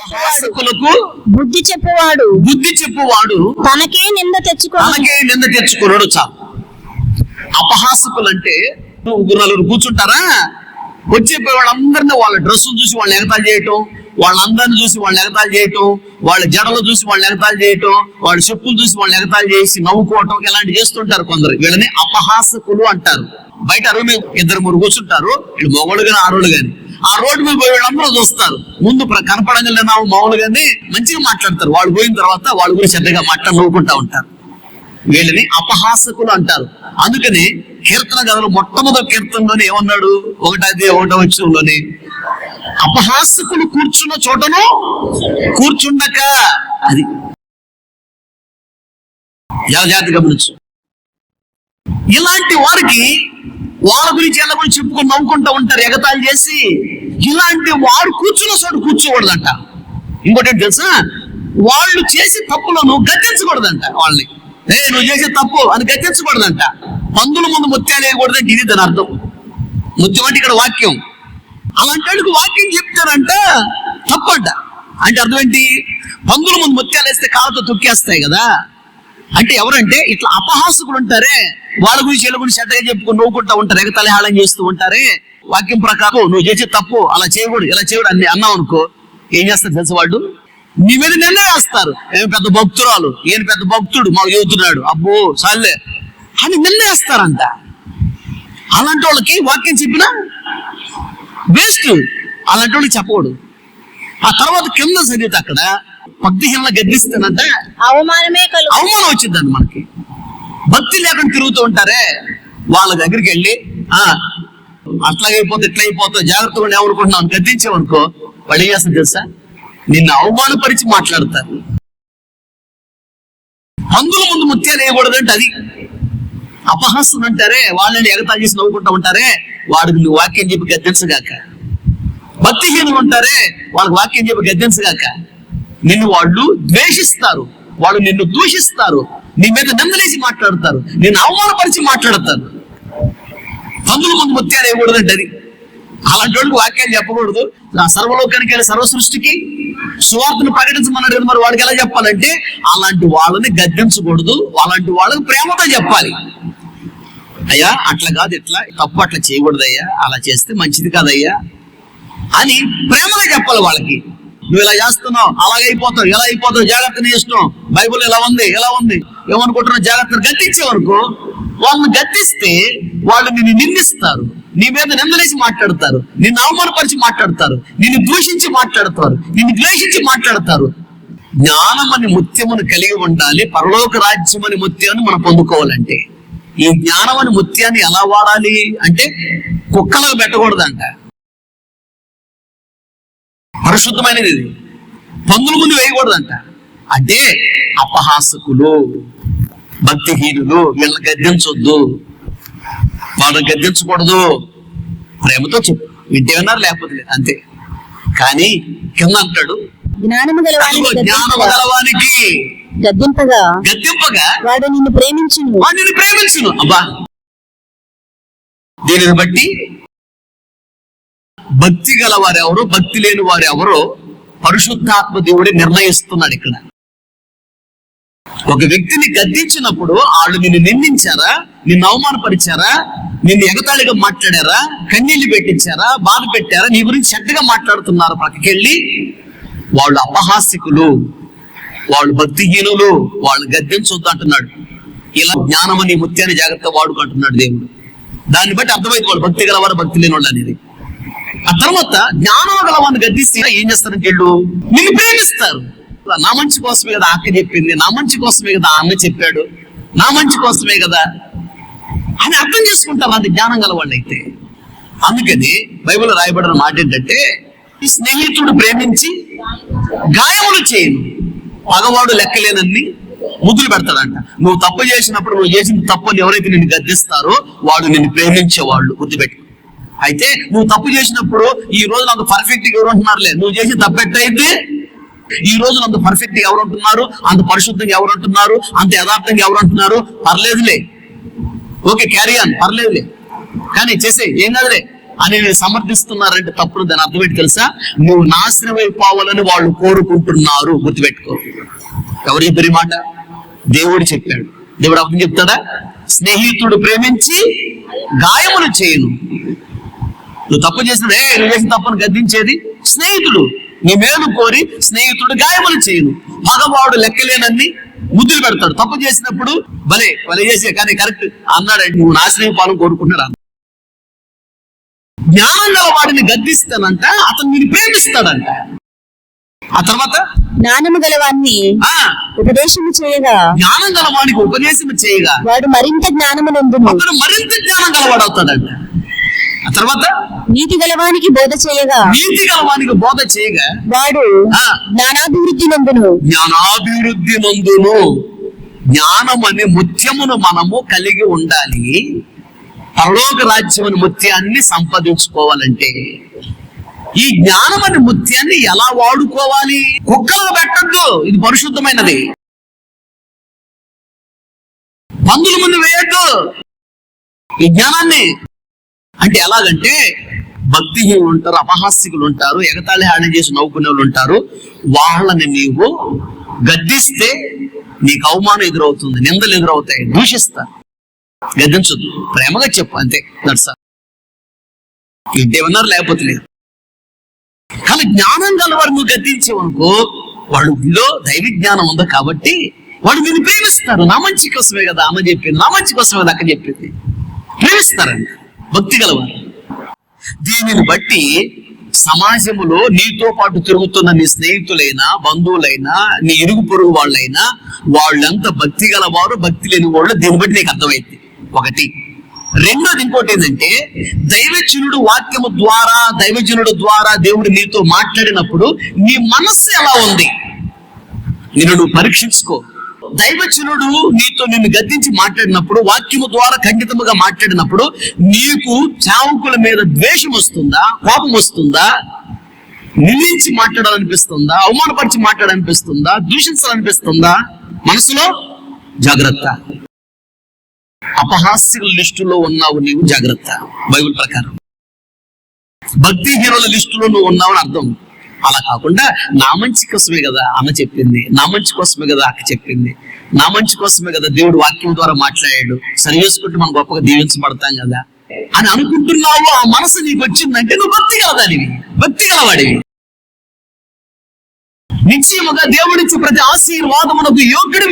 అపహాసకులకు బుద్ధి చెప్పువాడు తనకే నింద తెచ్చుకున్నాడు. చాలు. అపహాసకులు అంటే నలుగురు కూర్చుంటారా, వచ్చేపోయి వాళ్ళందరినీ వాళ్ళ డ్రెస్సులు చూసి వాళ్ళని ఎగతాళి చేయటం, వాళ్ళందరిని చూసి వాళ్ళని ఎగతాళి చేయటం, వాళ్ళ జడలు చూసి వాళ్ళని ఎగతాళి చేయటం, వాళ్ళ చెప్పులు చూసి వాళ్ళని ఎగతాళి చేసి నవ్వుకోవటం, ఇలాంటి చేస్తుంటారు కొందరు. వీళ్ళని అపహాసకులు అంటారు. బయట అరువు మీద 2-3 కూర్చుంటారు, వీళ్ళు మొగోళ్ళు కానీ ఆడోళ్ళు కానీ. ఆ రోడ్డు మీద పోయి వీళ్ళందరూ చూస్తారు. ముందు కనపడంగా మామూలు కానీ మంచిగా మాట్లాడతారు. వాళ్ళు పోయిన తర్వాత వాళ్ళ గురించి చెడ్డగా నవ్వుకుంటా ఉంటారు. వీళ్ళని అపహాసకులు అంటారు. అందుకని కీర్తన గదులు మొట్టమొదటి కీర్తనలోనే ఏమన్నాడు? 1వ వచనంలోనే అపహాసకులు కూర్చున్న చోటను కూర్చుండక. అది జాగ్రత్త గమనించు. ఇలాంటి వారికి వాళ్ళ గురించి ఎలా గురించి చెప్పుకొని నవ్వుకుంటూ ఉంటారు, ఎగతాళి చేసి. ఇలాంటి వారు కూర్చున్న చోట కూర్చోకూడదంట. ఇంకోటి ఏంటి తెలుసా? వాళ్ళు చేసే తప్పులను గద్దించకూడదంట. వాళ్ళని నువ్వు చేసే తప్పు అని గద్దించకూడదంట. పందుల ముందు ముత్యాలు వేయకూడదంటే ఇది దాని అర్థం. ముత్యం అంటే ఇక్కడ వాక్యం. అలాంటి వాళ్ళకి వాక్యం చెప్తారంట తప్పంట. అంటే అర్థం ఏంటి? పందుల ముందు ముత్యాలు వేస్తే కాళ్ళతో తొక్కేస్తాయి కదా. అంటే ఎవరంటే ఇట్లా అపహాసకులు ఉంటారే, వాళ్ళ గురించి వీళ్ళ గురించి చెడ్డగా చెప్పుకుని నవ్వుకుంటా ఉంటారు, ఎగతలహాళం చేస్తూ ఉంటారే. వాక్యం ప్రకారం నువ్వు చేసే తప్పు, అలా చేయకూడదు, ఇలా చేయకూడదు అని అన్నావు అనుకో, ఏం చేస్తారు తెలుసు? వాళ్ళు నీ మీద నిన్నే వేస్తారు. ఏమి పెద్ద భక్తురాలు, ఈయన పెద్ద భక్తుడు మాకు చెబుతున్నాడు, అబ్బో చాలే అని నిన్నేస్తారంట. అలాంటి వాళ్ళకి వాక్యం చెప్పినా వేస్ట్. అలాంటి వాళ్ళకి చెప్పకూడదు. ఆ తర్వాత కింద చదివితే అక్కడ భక్తిహీనంగా గద్దిస్తానంటే అవమానం వచ్చిందండి మనకి. భక్తి లేకుండా తిరుగుతూ ఉంటారే, వాళ్ళ దగ్గరికి వెళ్ళి అట్లాగైపోతే ఇట్లా అయిపోతావు, జాగ్రత్తగా ఏమనుకుంటున్నావు అని గద్దించామనుకో, వాళ్ళు ఏం చేస్తారు తెలుసా? నిన్ను అవమానపరిచి మాట్లాడతారు. పందుల ముందు ముత్యాలు వేయకూడదంటే అది అపహాసం అంటారే. వాళ్ళని ఎగతాళి చేసి నవ్వుకుంటూ ఉంటారే, వాడికి నువ్వు వాక్యం చెప్పి గద్దించగాక. భక్తిహీనులు ఉంటారే, వాళ్ళకి వాక్యం చెప్పి గద్దించగాక. నిన్ను వాళ్ళు ద్వేషిస్తారు, వాళ్ళు నిన్ను దూషిస్తారు, నీ మీద నిందలేసి మాట్లాడతారు, నిన్ను అవమానపరిచి మాట్లాడతారు. పందుల ముందు ముత్యాలు వేయకూడదంటే అది. అలాంటి వాళ్ళకి వాక్యాలు చెప్పకూడదు. సర్వలోకానికి వెళ్ళి సర్వ సృష్టికి సువార్తను ప్రకటించమన్నాడు కదా, మరి వాడికి ఎలా చెప్పాలంటే అలాంటి వాళ్ళని గద్దించకూడదు, అలాంటి వాళ్ళకి ప్రేమతో చెప్పాలి. అయ్యా అట్లా కాదు, ఇట్లా తప్పు అట్లా చేయకూడదు అయ్యా, అలా చేస్తే మంచిది కాదయ్యా అని ప్రేమగా చెప్పాలి వాళ్ళకి. నువ్వు ఇలా చేస్తున్నావు, అలాగైపోతావు, ఎలా అయిపోతావు, జాగ్రత్త నీ ఇష్టం, బైబుల్ ఎలా ఉంది ఏమనుకుంటున్నావు, జాగ్రత్తగా గద్దించేవనుకో, వాళ్ళని గద్దిస్తే వాళ్ళు నిన్ను నిందిస్తారు, నీ మీద నిందలేసి మాట్లాడతారు, నిన్ను అవమానపరిచి మాట్లాడతారు, నిన్ను దూషించి మాట్లాడతారు, నిన్ను ద్వేషించి మాట్లాడతారు. జ్ఞానం అని ముత్యమును కలిగి ఉండాలి. పరలోక రాజ్యం అని ముత్యాన్ని మనం పొందుకోవాలంటే ఈ జ్ఞానం అని ముత్యాన్ని ఎలా వాడాలి అంటే కుక్కలకు పెట్టకూడదంట. పరిశుద్ధమైనది ఇది. పందుల ముందు వేయకూడదంట. అంటే అపహాసకులు, భక్తిహీనులు, వీళ్ళని గద్దించొద్దు, వాళ్ళని గద్దించకూడదు. ప్రేమతో చెప్పు, వింటే విన్నారు లేకపోతే లేదు, అంతే. కానీ కింద అంటాడు జ్ఞానము గలవానికి గద్దింపగా వాడు నిన్ను ప్రేమించును. అబ్బా, దీనిని బట్టి భక్తి గల వారెవరో భక్తి లేని వారెవరో పరిశుద్ధాత్మ దేవుడి నిర్ణయిస్తున్నాడు ఇక్కడ. ఒక వ్యక్తిని గద్దించినప్పుడు వాళ్ళు నిన్ను నిందించారా, నిన్ను అవమానపరిచారా, నిన్ను ఎగతాళిగా మాట్లాడారా, కన్నీళ్లు పెట్టించారా, బాధ పెట్టారా, నీ గురించి చెడ్డగా మాట్లాడుతున్నారు పక్కకెళ్ళి, వాళ్ళు అపహాస్యకులు, వాళ్ళు భక్తిహీనులు, వాళ్ళు గద్దించొద్దు అంటున్నాడు. ఇలా జ్ఞానమని ముత్యాన్ని జాగ్రత్తగా వాడుకుంటున్నాడు దేవుడు. దాన్ని బట్టి అర్థమైంది వాళ్ళు భక్తి గలవారు భక్తి లేని వాళ్ళు అనేది. ఆ తర్వాత జ్ఞానం గలవాన్ని గద్దిస్తే ఏం చేస్తారంటే వీళ్ళు నిన్ను ప్రేమిస్తారు. నా మంచి కోసమే కదా అక్క చెప్పింది, నా మంచి కోసమే కదా అన్న చెప్పాడు, నా మంచి కోసమే కదా అని అర్థం చేసుకుంటారు. అది జ్ఞానం గల వాళ్ళు అయితే. అందుకని బైబిల్లో రాయబడిన మాట ఏంటంటే, ఈ స్నేహితుడు ప్రేమించి గాయములు చేయను, పగవాడు లెక్కలేనన్ని ముద్దులు పెడతాడంట. నువ్వు తప్పు చేసినప్పుడు, నువ్వు చేసిన తప్పుని ఎవరైతే నిన్ను గద్దిస్తారో వాడు నిన్ను ప్రేమించేవాళ్ళు, గుర్తుపెట్టు. అయితే నువ్వు తప్పు చేసినప్పుడు ఈ రోజు అంత పర్ఫెక్ట్ ఎవరు ఉంటున్నారులే, నువ్వు చేసిన తప్పు ఎట్టయితే ఈ రోజు అంత పర్ఫెక్ట్ ఎవరు ఉంటున్నారు, అంత పరిశుద్ధంగా ఎవరు ఉంటున్నారు, అంత యథార్థంగా ఎవరు ఉంటున్నారు, పర్లేదులే, ఓకే క్యారీ ఆన్, పర్లేదులే, కానీ చేసే ఏం కాదులే అని సమర్థిస్తున్నారంటే తప్పుడు. దాని అర్థం ఏంటి తెలుసా? నువ్వు నాశనం అయిపోవాలని వాళ్ళు కోరుకుంటున్నారు, గుర్తుపెట్టుకో. ఎవరు చెప్పారు ఈ మాట? దేవుడు చెప్పాడు. దేవుడు అర్థం చెప్తాడా? స్నేహితుడు ప్రేమించి గాయములు చేయను. నువ్వు తప్పు చేసినప్పుడు నువ్వు చేసిన తప్పును గద్దించేది స్నేహితుడు, నీ మేలు కోరి స్నేహితుడు గాయములు చేయను. మగవాడు లెక్కలేనన్ని ముద్దులు పెడతాడు. తప్పు చేసినప్పుడు భలే చేసే కానీ కరెక్ట్ అన్నాడంటే నువ్వు నాశనం పాలన కోరుకుంటున్నాడు. జ్ఞానం గల వాడిని గద్దిస్తానంట, అతను నిన్ను ప్రేమిస్తాడంట. ఆ తర్వాత జ్ఞానము గలవాన్ని ఉపదేశము చేయగా, జ్ఞానం గలవానికి ఉపదేశం చేయగా వాడు మరింత జ్ఞానము నందును, అతను మరింత జ్ఞానం గలవాడు అవుతాడంట. ఆ తర్వాత నీతి గలవానికి బోధ చేయగా, నీతి గలవానికి బోధ చేయగా వాడు జ్ఞానాభివృద్ధి నందును. జ్ఞానాభివృద్ధి నందును. జ్ఞానం అనే ముత్యమును మనము కలిగి ఉండాలి. పరలోక రాజ్యం అనే ముత్యాన్ని సంపాదించుకోవాలంటే ఈ జ్ఞానం అనే ముత్యాన్ని ఎలా వాడుకోవాలి? కుక్కలో పెట్టద్దు, ఇది పరిశుద్ధమైనది. పందుల ముందు వేయద్దు ఈ జ్ఞానాన్ని. అంటే ఎలాగంటే భక్తిహీనులు ఉంటారు, అపహాస్యకులు ఉంటారు, ఎగతాళి హాని చేసి నవ్వుకునే వాళ్ళు ఉంటారు. వాళ్ళని నీవు గద్దిస్తే నీకు అవమానం ఎదురవుతుంది, నిందలు ఎదురవుతాయి, దూషిస్తారు. గద్దించొద్దు, ప్రేమగా చెప్పు, అంతే. నడుసా ఇంటేమన్నారు, లేకపోతే లేదు. కానీ జ్ఞానం గల వారు నువ్వు గద్దించేవనుకో, వాళ్ళలో దైవ జ్ఞానం ఉంది కాబట్టి వాళ్ళు నిన్ను ప్రేమిస్తారు. నా మంచి కోసమే కదా అమ్మ చెప్పింది, నా మంచి కోసమే కదా అక్క చెప్పింది, ప్రేమిస్తారండి భక్తి గలవారు. దీనిని బట్టి సమాజంలో నీతో పాటు తిరుగుతున్న నీ స్నేహితులైనా, బంధువులైనా, నీ ఇరుగు పొరుగు వాళ్ళైనా వాళ్ళంతా భక్తి గలవారు, భక్తి లేని వాళ్ళు. దీన్ని బట్టి నీకు అర్థమైంది. ఒకటి. రెండోది ఇంకోటి ఏంటంటే, దైవజనుడు వాక్యము ద్వారా, దైవజనుడు ద్వారా దేవుడు నీతో మాట్లాడినప్పుడు నీ మనస్సు ఎలా ఉంది నిన్ను పరీక్షించుకో. దైవజనుడు నిన్ను గద్దించి మాట్లాడినప్పుడు, వాక్యము ద్వారా ఖండితముగా మాట్లాడినప్పుడు నీకు చావుకుల మీద ద్వేషం వస్తుందా, కోపం వస్తుందా, నిలిచి మాట్లాడాలనిపిస్తుందా, అవమానపరిచి మాట్లాడాలనిపిస్తుందా, దూషించాలనిపిస్తుందా? మనసులో జాగ్రత్త. అపహాస్యుల లిస్టులో ఉన్నావు నీవు, జాగ్రత్త. బైబిల్ ప్రకారం భక్తిహీనుల లిస్టులో నువ్వు ఉన్నావు అని అర్థం. అలా కాకుండా నా మంచి కోసమే కదా అన్న చెప్పింది, నా మంచి కోసమే కదా అక్క చెప్పింది, నా మంచి కోసమే కదా దేవుడు వాక్యం ద్వారా మాట్లాడాడు, సరి చేసుకుంటూ మనం గొప్పగా దీవించబడతాం కదా అని అనుకుంటున్నావు. ఆ మనసు నీకు వచ్చిందంటే నువ్వు భక్తి గలదానివి, భక్తి గలవాడివి. నిశ్చయముగా దేవుడిచ్చి ప్రతి ఆశీర్వాదమునకు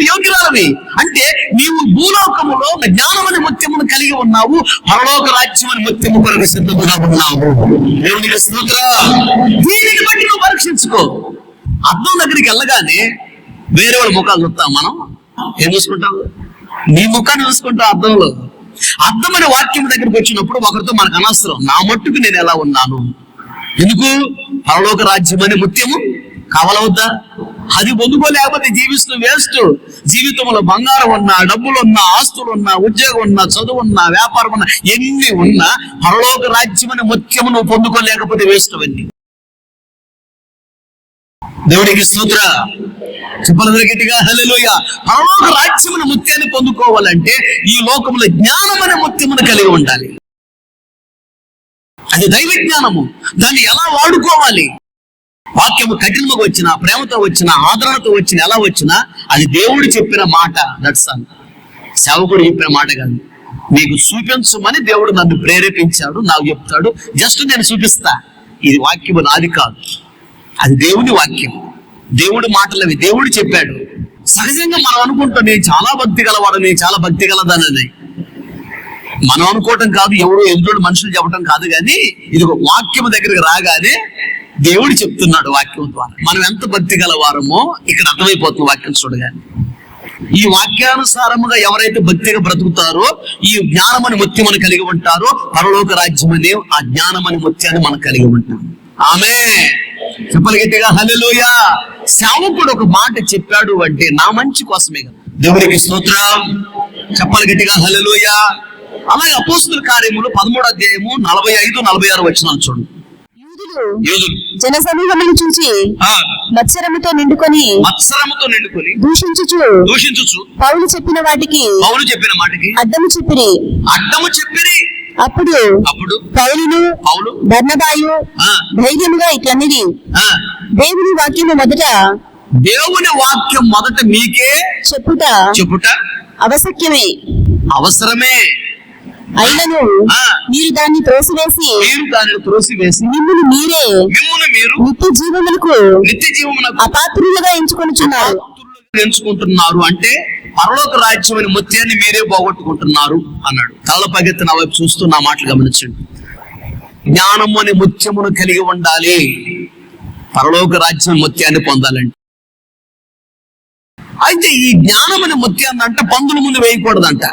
యోగ్యురాలవి. అంటే నీవు భూలోకములో జ్ఞానమని ముత్యమును కలిగి ఉన్నావు, పరలోక రాజ్యం అని ముత్యము కొరకు సిద్ధముగా ఉన్నావు. దేవునికి స్తోత్రం. దీనిని బట్టి నువ్వు పరీక్షించుకో. అద్దం దగ్గరికి వెళ్ళగానే వేరే వాళ్ళ ముఖాలు చూస్తాం. మనం ఏం చూసుకుంటావు? నీ ముఖాన్ని చూసుకుంటావు అద్దంలో. అద్దం అనే వాక్యం దగ్గరికి వచ్చినప్పుడు ఒకరితో మనకు అనవసరం, నా మట్టుకు నేను ఎలా ఉన్నాను. ఎందుకు? పరలోక రాజ్యం అనే ముత్యము కావాలవద్దా? అది పొందుకోలేకపోతే జీవిస్తూ వేస్ట్. జీవితంలో బంగారం ఉన్నా, డబ్బులు ఉన్నా, ఆస్తులు ఉన్నా, ఉద్యోగం ఉన్నా, చదువు ఉన్నా, వ్యాపారం ఉన్నా, ఎన్ని ఉన్నా పరలోక రాజ్యం అనే ముత్యము నువ్వు పొందుకోలేకపోతే వేస్ట్ అవన్నీ. దేవుడికి స్తోత్ర. చెప్పాలి గట్టిగా హల్లెలూయా. పరలోక రాజ్యం అనే ముత్యాన్ని పొందుకోవాలంటే ఈ లోకంలో జ్ఞానం అనే ముత్యమును కలిగి ఉండాలి. అది దైవ జ్ఞానము. దాన్ని ఎలా వాడుకోవాలి? వాక్యము కఠినముగా వచ్చినా, ప్రేమతో వచ్చినా, ఆదరణతో వచ్చినా, ఎలా వచ్చినా అది దేవుడు చెప్పిన మాట. That's all. సేవకుడు చెప్పిన మాట కాదు. మీకు చూపించమని దేవుడు నన్ను ప్రేరేపించాడు, నాకు చెప్తాడు. జస్ట్ నేను చూపిస్తా. ఇది వాక్యము నాది కాదు, అది దేవుని వాక్యం. దేవుడి మాటలు అవి. దేవుడు చెప్పాడు. సహజంగా మనం అనుకుంటాం నేను చాలా భక్తి గలవాడు, నేను చాలా భక్తి గలదానని. మనం అనుకోవటం కాదు, ఎవరో ఎదురు మనుషులు చెప్పడం కాదు. కానీ ఇది వాక్యం దగ్గరికి రాగానే దేవుడు చెప్తున్నాడు వాక్యం ద్వారా. మనం ఎంత భక్తి గలవారమో ఇక్కడ అర్థమైపోతుంది వాక్యం చూడగానే. ఈ వాక్యానుసారముగా ఎవరైతే భక్తిగా బ్రతుకుతారో ఈ జ్ఞానమని ముత్యమని కలిగి ఉంటారో పరలోక రాజ్యం అనే ఆ జ్ఞానమని ముత్యాన్ని మనం కలిగి ఉంటాం. ఆమె చెప్పలు గట్టిగా హల్లెలూయా. సేవకుడు ఒక మాట చెప్పాడు అంటే నా మంచి కోసమే కదా. దేవునికి స్తోత్రం. చెప్పలు గట్టిగా హల్లెలూయా. అలాగే అపోస్తుల కార్యములు 13వ అధ్యాయము 45-46 వచనాలు చూడు. యూదులు జనసమూహమును చూసి మత్సరముతో నిండుకొని దూషించుచు పౌలు చెప్పిన మాటకి అడ్డము చెప్పిరి. అప్పుడు పౌలు బర్నబాయు ధైర్యముగా ఇట్లన్నది, దేవుని వాక్యం మొదట మీకే చెప్పుట అవసరమే. అయినను మీరు దాన్ని త్రోసివేసి మిమ్మును మీరు నిత్య జీవమునకు అపాత్రులుగా ఎంచుకుంటున్నారు. అంటే పరలోక రాజ్యం అనే ముత్యాన్ని మీరే పోగొట్టుకుంటున్నారు అన్నాడు. తల పగెత్తి నా వైపు చూస్తూ నా మాటలు గమనించండి. జ్ఞానం అనే ముత్యమును కలిగి ఉండాలి పరలోక రాజ్యం ముత్యాన్ని పొందాలండి. అయితే ఈ జ్ఞానం అనే ముత్యాన్ని అంట పందుల ముందు వేయకూడదంట.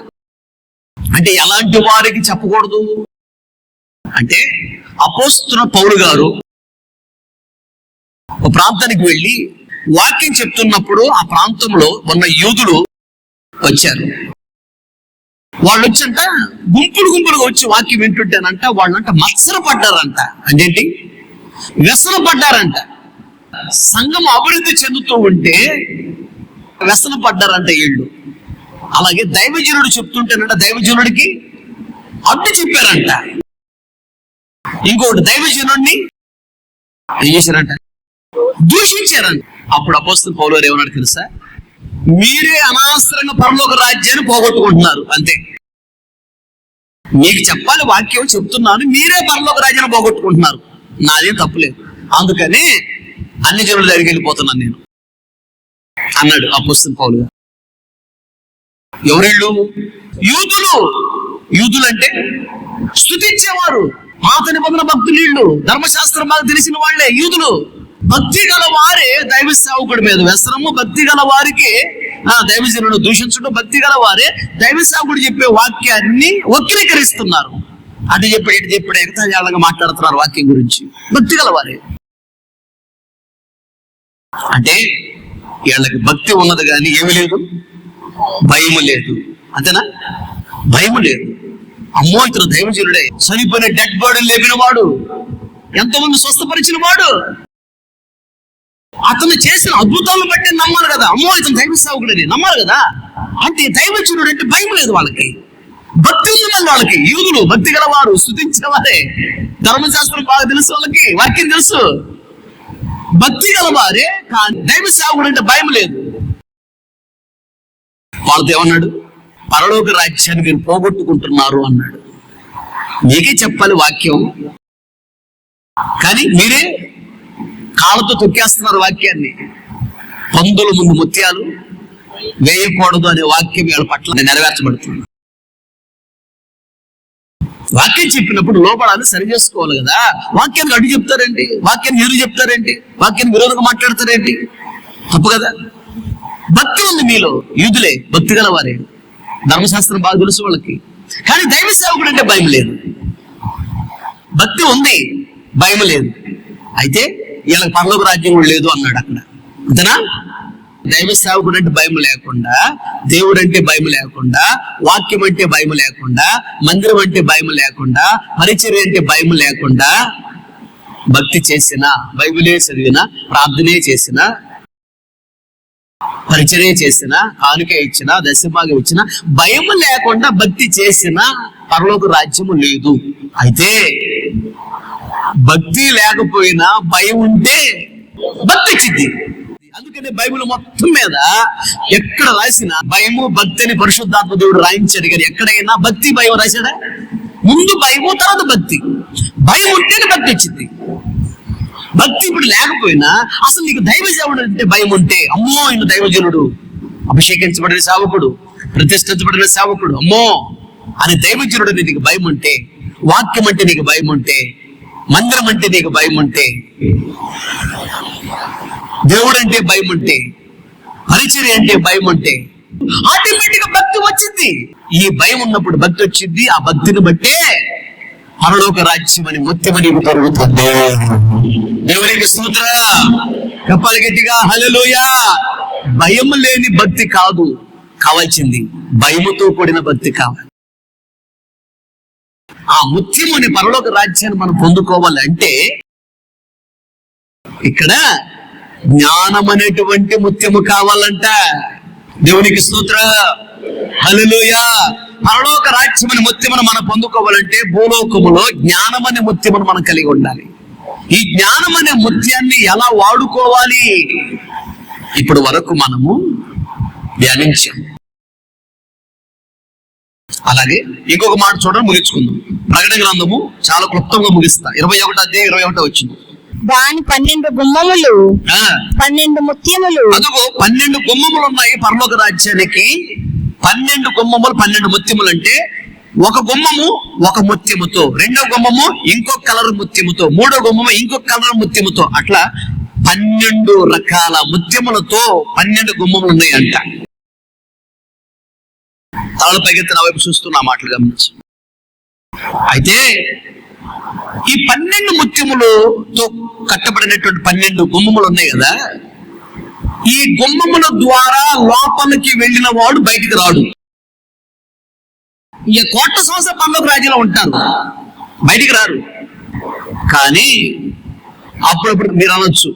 అంటే ఎలాంటి వారికి చెప్పకూడదు అంటే, అపోస్తుల పౌలు గారు ఒక ప్రాంతానికి వెళ్ళి వాక్యం చెప్తున్నప్పుడు ఆ ప్రాంతంలో ఉన్న యూదులు వచ్చారు. వాళ్ళు వచ్చంట గుంపులుగా వచ్చి వాక్యం వింటుంటేనంట వాళ్ళంట మత్సర పడ్డారంట. అంటే వ్యసన పడ్డారంట. సంఘం అభివృద్ధి చెందుతూ ఉంటే వ్యసన పడ్డారంట వీళ్ళు. అలాగే దైవజనుడు చెప్తుంటేనంట దైవజనుడికి అడ్డు చెప్పారంట. ఇంకొకటి దైవజనుడిని ఏం చేశారంట, దూషించారంట. అప్పుడు అపోస్తలుడు పౌలు గారు ఏమన్నాడు తెలుసా? మీరే అనవసరంగా పరలోక రాజ్యాన్ని పోగొట్టుకుంటున్నారు. అంతే. మీకు చెప్పాలి వాక్యం చెప్తున్నాను, మీరే పరలోక రాజ్యాన్ని పోగొట్టుకుంటున్నారు. నాదేం తప్పులేదు, అందుకని అన్ని జనుల దగ్గరికి వెళ్ళిపోతున్నాను నేను అన్నాడు అపోస్తలుడు పౌలు గారు. ఎవరిళ్ళు? యూదులు అంటే స్తుతించేవారు, పాత నిబంధన భక్తులు. వీళ్ళు ధర్మశాస్త్రం బాగా తెలిసిన వాళ్లే యూదులు. భక్తి గల వారే దైవ సేవకుడి మీద వ్యసనము, భక్తి గల వారికి దైవజనుడు దూషించడం, భక్తి గల వారే దైవ సేవకుడు చెప్పే వాక్యాన్ని వక్రీకరిస్తున్నారు. అటు చెప్పాడు ఇటు చెప్పాడు ఎగతాళంగా మాట్లాడుతున్నారు వాక్యం గురించి. భక్తి గల వారే అంటే వీళ్ళకి భక్తి ఉన్నది కానీ ఏమి లేదు, భయము లేదు. అంతేనా? భయము లేదు. అమ్మో ఇతను దైవజనుడే, చనిపోయిన డెడ్ బాడీ లేపిన వాడు, ఎంతమంది స్వస్థపరిచిన వాడు, అతను చేసిన అద్భుతాలను బట్టి నమ్మాలి కదా. అమ్మో ఇతను దైవ సేవకుడని నమ్మాలి కదా. అంటే దైవజనుడు అంటే భయం లేదు వాళ్ళకి, భక్తి ఉంది మళ్ళీ వాళ్ళకి. యూదులు భక్తి గలవారు, స్తుతించేవారే, ధర్మశాస్త్రం బాగా తెలుసు వాళ్ళకి, వాక్యం తెలుసు, భక్తి గలవారే. కానీ దైవ సేవకుడు అంటే భయం లేదు. వాళ్ళతో ఏమన్నాడు? పరలోక రాజ్యాన్ని మీరు పోగొట్టుకుంటున్నారు అన్నాడు. మీకే చెప్పాలి వాక్యం, కానీ మీరే కాళ్ళతో తొక్కేస్తున్నారు వాక్యాన్ని. పందుల ముందు ముత్యాలు వేయకూడదు అనే వాక్యం వీళ్ళ పట్ల నెరవేర్చబడుతుంది. వాక్యం చెప్పినప్పుడు లోపడాన్ని సరి చేసుకోవాలి కదా. వాక్యానికి అడ్డు చెప్తారేంటి, వాక్యాన్ని ఎదురు చెప్తారేంటి, వాక్యాన్ని విరోధంగా మాట్లాడతారేంటి? తప్పు కదా. భక్తి ఉంది మీలో, యూదులే భక్తి గల వారే, ధర్మశాస్త్రం బాగా తెలుసు వాళ్ళకి. కానీ దైవ సేవకుడు అంటే భయం లేదు. భక్తి ఉంది, భయం లేదు. అయితే వీళ్ళకి పరలోక రాజ్యం కూడా లేదు అన్నాడు అక్కడ. అంతేనా? దైవ సేవకుడు అంటే భయం లేకుండా, దేవుడు అంటే భయం లేకుండా, వాక్యం అంటే భయం లేకుండా, మందిరం అంటే భయం లేకుండా, పరిచర్య అంటే భయం లేకుండా భక్తి చేసిన, బైబిలే చదివిన, ప్రార్థనే చేసిన, పరిచర్య చేసిన, కానుక ఇచ్చిన, దశభాగం ఇచ్చిన, భయం లేకుండా భక్తి చేసిన పరలోక రాజ్యము లేదు. అయితే భక్తి లేకపోయినా భయం ఉంటే భక్తి వచ్చింది. అందుకనే బైబిల్ మొత్తం మీద ఎక్కడ రాసిన భయము భక్తి అని పరిశుద్ధాత్మ దేవుడు రాయించాడు. కానీ ఎక్కడైనా భక్తి భయం రాశాడా? ముందు భయము, తర్వాత భక్తి. భయం ఉంటేనే భక్తి వచ్చింది. భక్తి ఇప్పుడు లేకపోయినా అసలు నీకు దైవజనుడు అంటే భయం ఉంటే, అమ్మో ఈయన దైవజనుడు, అభిషేకించబడిన సేవకుడు, ప్రతిష్ఠించబడిన సేవకుడు, అమ్మో అని దైవజనుడు నీకు భయం ఉంటే, వాక్యం అంటే నీకు భయం ఉంటే, మందిరం అంటే నీకు భయం ఉంటే, దేవుడు అంటే భయం ఉంటే, పరిచర్య అంటే భయం ఉంటే ఆటోమేటిక్ గా భక్తి వచ్చింది. ఈ భయం ఉన్నప్పుడు భక్తి వచ్చింది. ఆ భక్తిని బట్టే పరలోక రాజ్యం అని ముత్యమని జరుగుతుంది. దేవునికి స్తోత్రం చెప్పాలి గట్టిగా, హల్లెలూయా. భయం లేని భక్తి కాదు కావాల్సింది, భయముతో కూడిన భక్తి కావాలి. ఆ ముత్యముని పరలోక రాజ్యాన్ని మనం పొందుకోవాలంటే ఇక్కడ జ్ఞానం అనేటువంటి ముత్యము కావాలంట. దేవునికి స్తోత్రం, హల్లెలూయా. పరలోక రాజ్యం అనే ముత్యమును మనం పొందుకోవాలంటే భూలోకములో జ్ఞానం అనే ముత్యమును మనం కలిగి ఉండాలి. ఈ జ్ఞానం అనే ముత్యాన్ని ఎలా వాడుకోవాలి ఇప్పుడు వరకు మనము ధ్యానించాం. అలాగే ఇంకొక మాట చూడండి, ముగించుకుందాం. ప్రకటన గ్రంథము చాలా క్లుప్తంగా ముగిస్తా. 21వ అధ్యాయం 21వ వచనం. దాని 12 గుమ్మములు 12 ముత్యములు. అదిగో 12 గుమ్మములు ఉన్నాయి పరలోక రాజ్యానికి. 12 గుమ్మములు 12 ముత్యములు అంటే ఒక గుమ్మము ఒక ముత్యముతో, రెండో గుమ్మము ఇంకొక కలర్ ముత్యముతో, మూడో గుమ్మము ఇంకొక కలర్ ముత్యముతో, అట్లా 12 రకాల ముత్యములతో 12 గుమ్మములు ఉన్నాయంట. తలలు పైకెత్తి నా వైపు చూస్తున్న మాటలు గమనించు. అయితే ఈ 12 ముత్యములతో కట్టబడినటువంటి 12 గుమ్మములు ఉన్నాయి కదా, ఈ గుమ్మముల ద్వారా లోపలికి వెళ్ళిన వాడు బయటికి రాడు. ఈ 1,000,000 సంవత్సరాల పరలోక రాజ్యంలో ఉంటారు, బయటికి రారు. కానీ అప్పుడప్పుడు మీరు అనొచ్చు,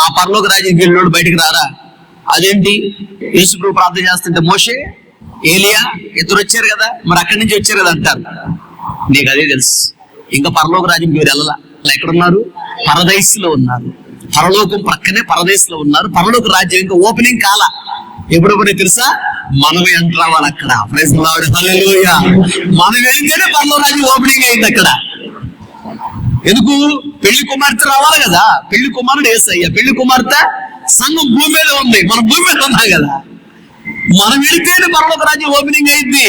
ఆ పరలోక రాజ్యానికి వెళ్ళినోడు బయటికి రారా? అదేంటి, యేసుప్రభు ప్రార్థన చేస్తుంటే మోషే, ఏలియా ఇద్దరు వచ్చారు కదా, మరి అక్కడి నుంచి వచ్చారు కదా అంటారు. నీకు అదే తెలుసు, ఇంకా పరలోక రాజ్యం మీరు వెళ్ళాల. ఎక్కడున్నారు? పరదైస్లో ఉన్నారు. పరలోకం ప్రక్కనే పరదేశంలో ఉన్నారు. పరలోక రాజ్యం ఇంకా ఓపెనింగ్ కాల. ఎప్పుడెప్పుడు తెలుసా? మనం ఎంటర్ అవ్వాలి అక్కడ. ప్రైజ్ ది లార్డ్, హల్లెలూయా. మనం వెళ్తేనే పరలోక రాజ్యం ఓపెనింగ్ అయింది అక్కడ. ఎందుకు? పెళ్లి కుమార్తె రావాలి కదా. పెళ్లి కుమారుడు యేసయ్య, పెళ్లి కుమార్తె సంఘం భూమి మీద ఉంది, మనం భూమి మీద ఉన్నాం కదా. మనం వెళితేనే పరలోక రాజ్యం ఓపెనింగ్ అయింది.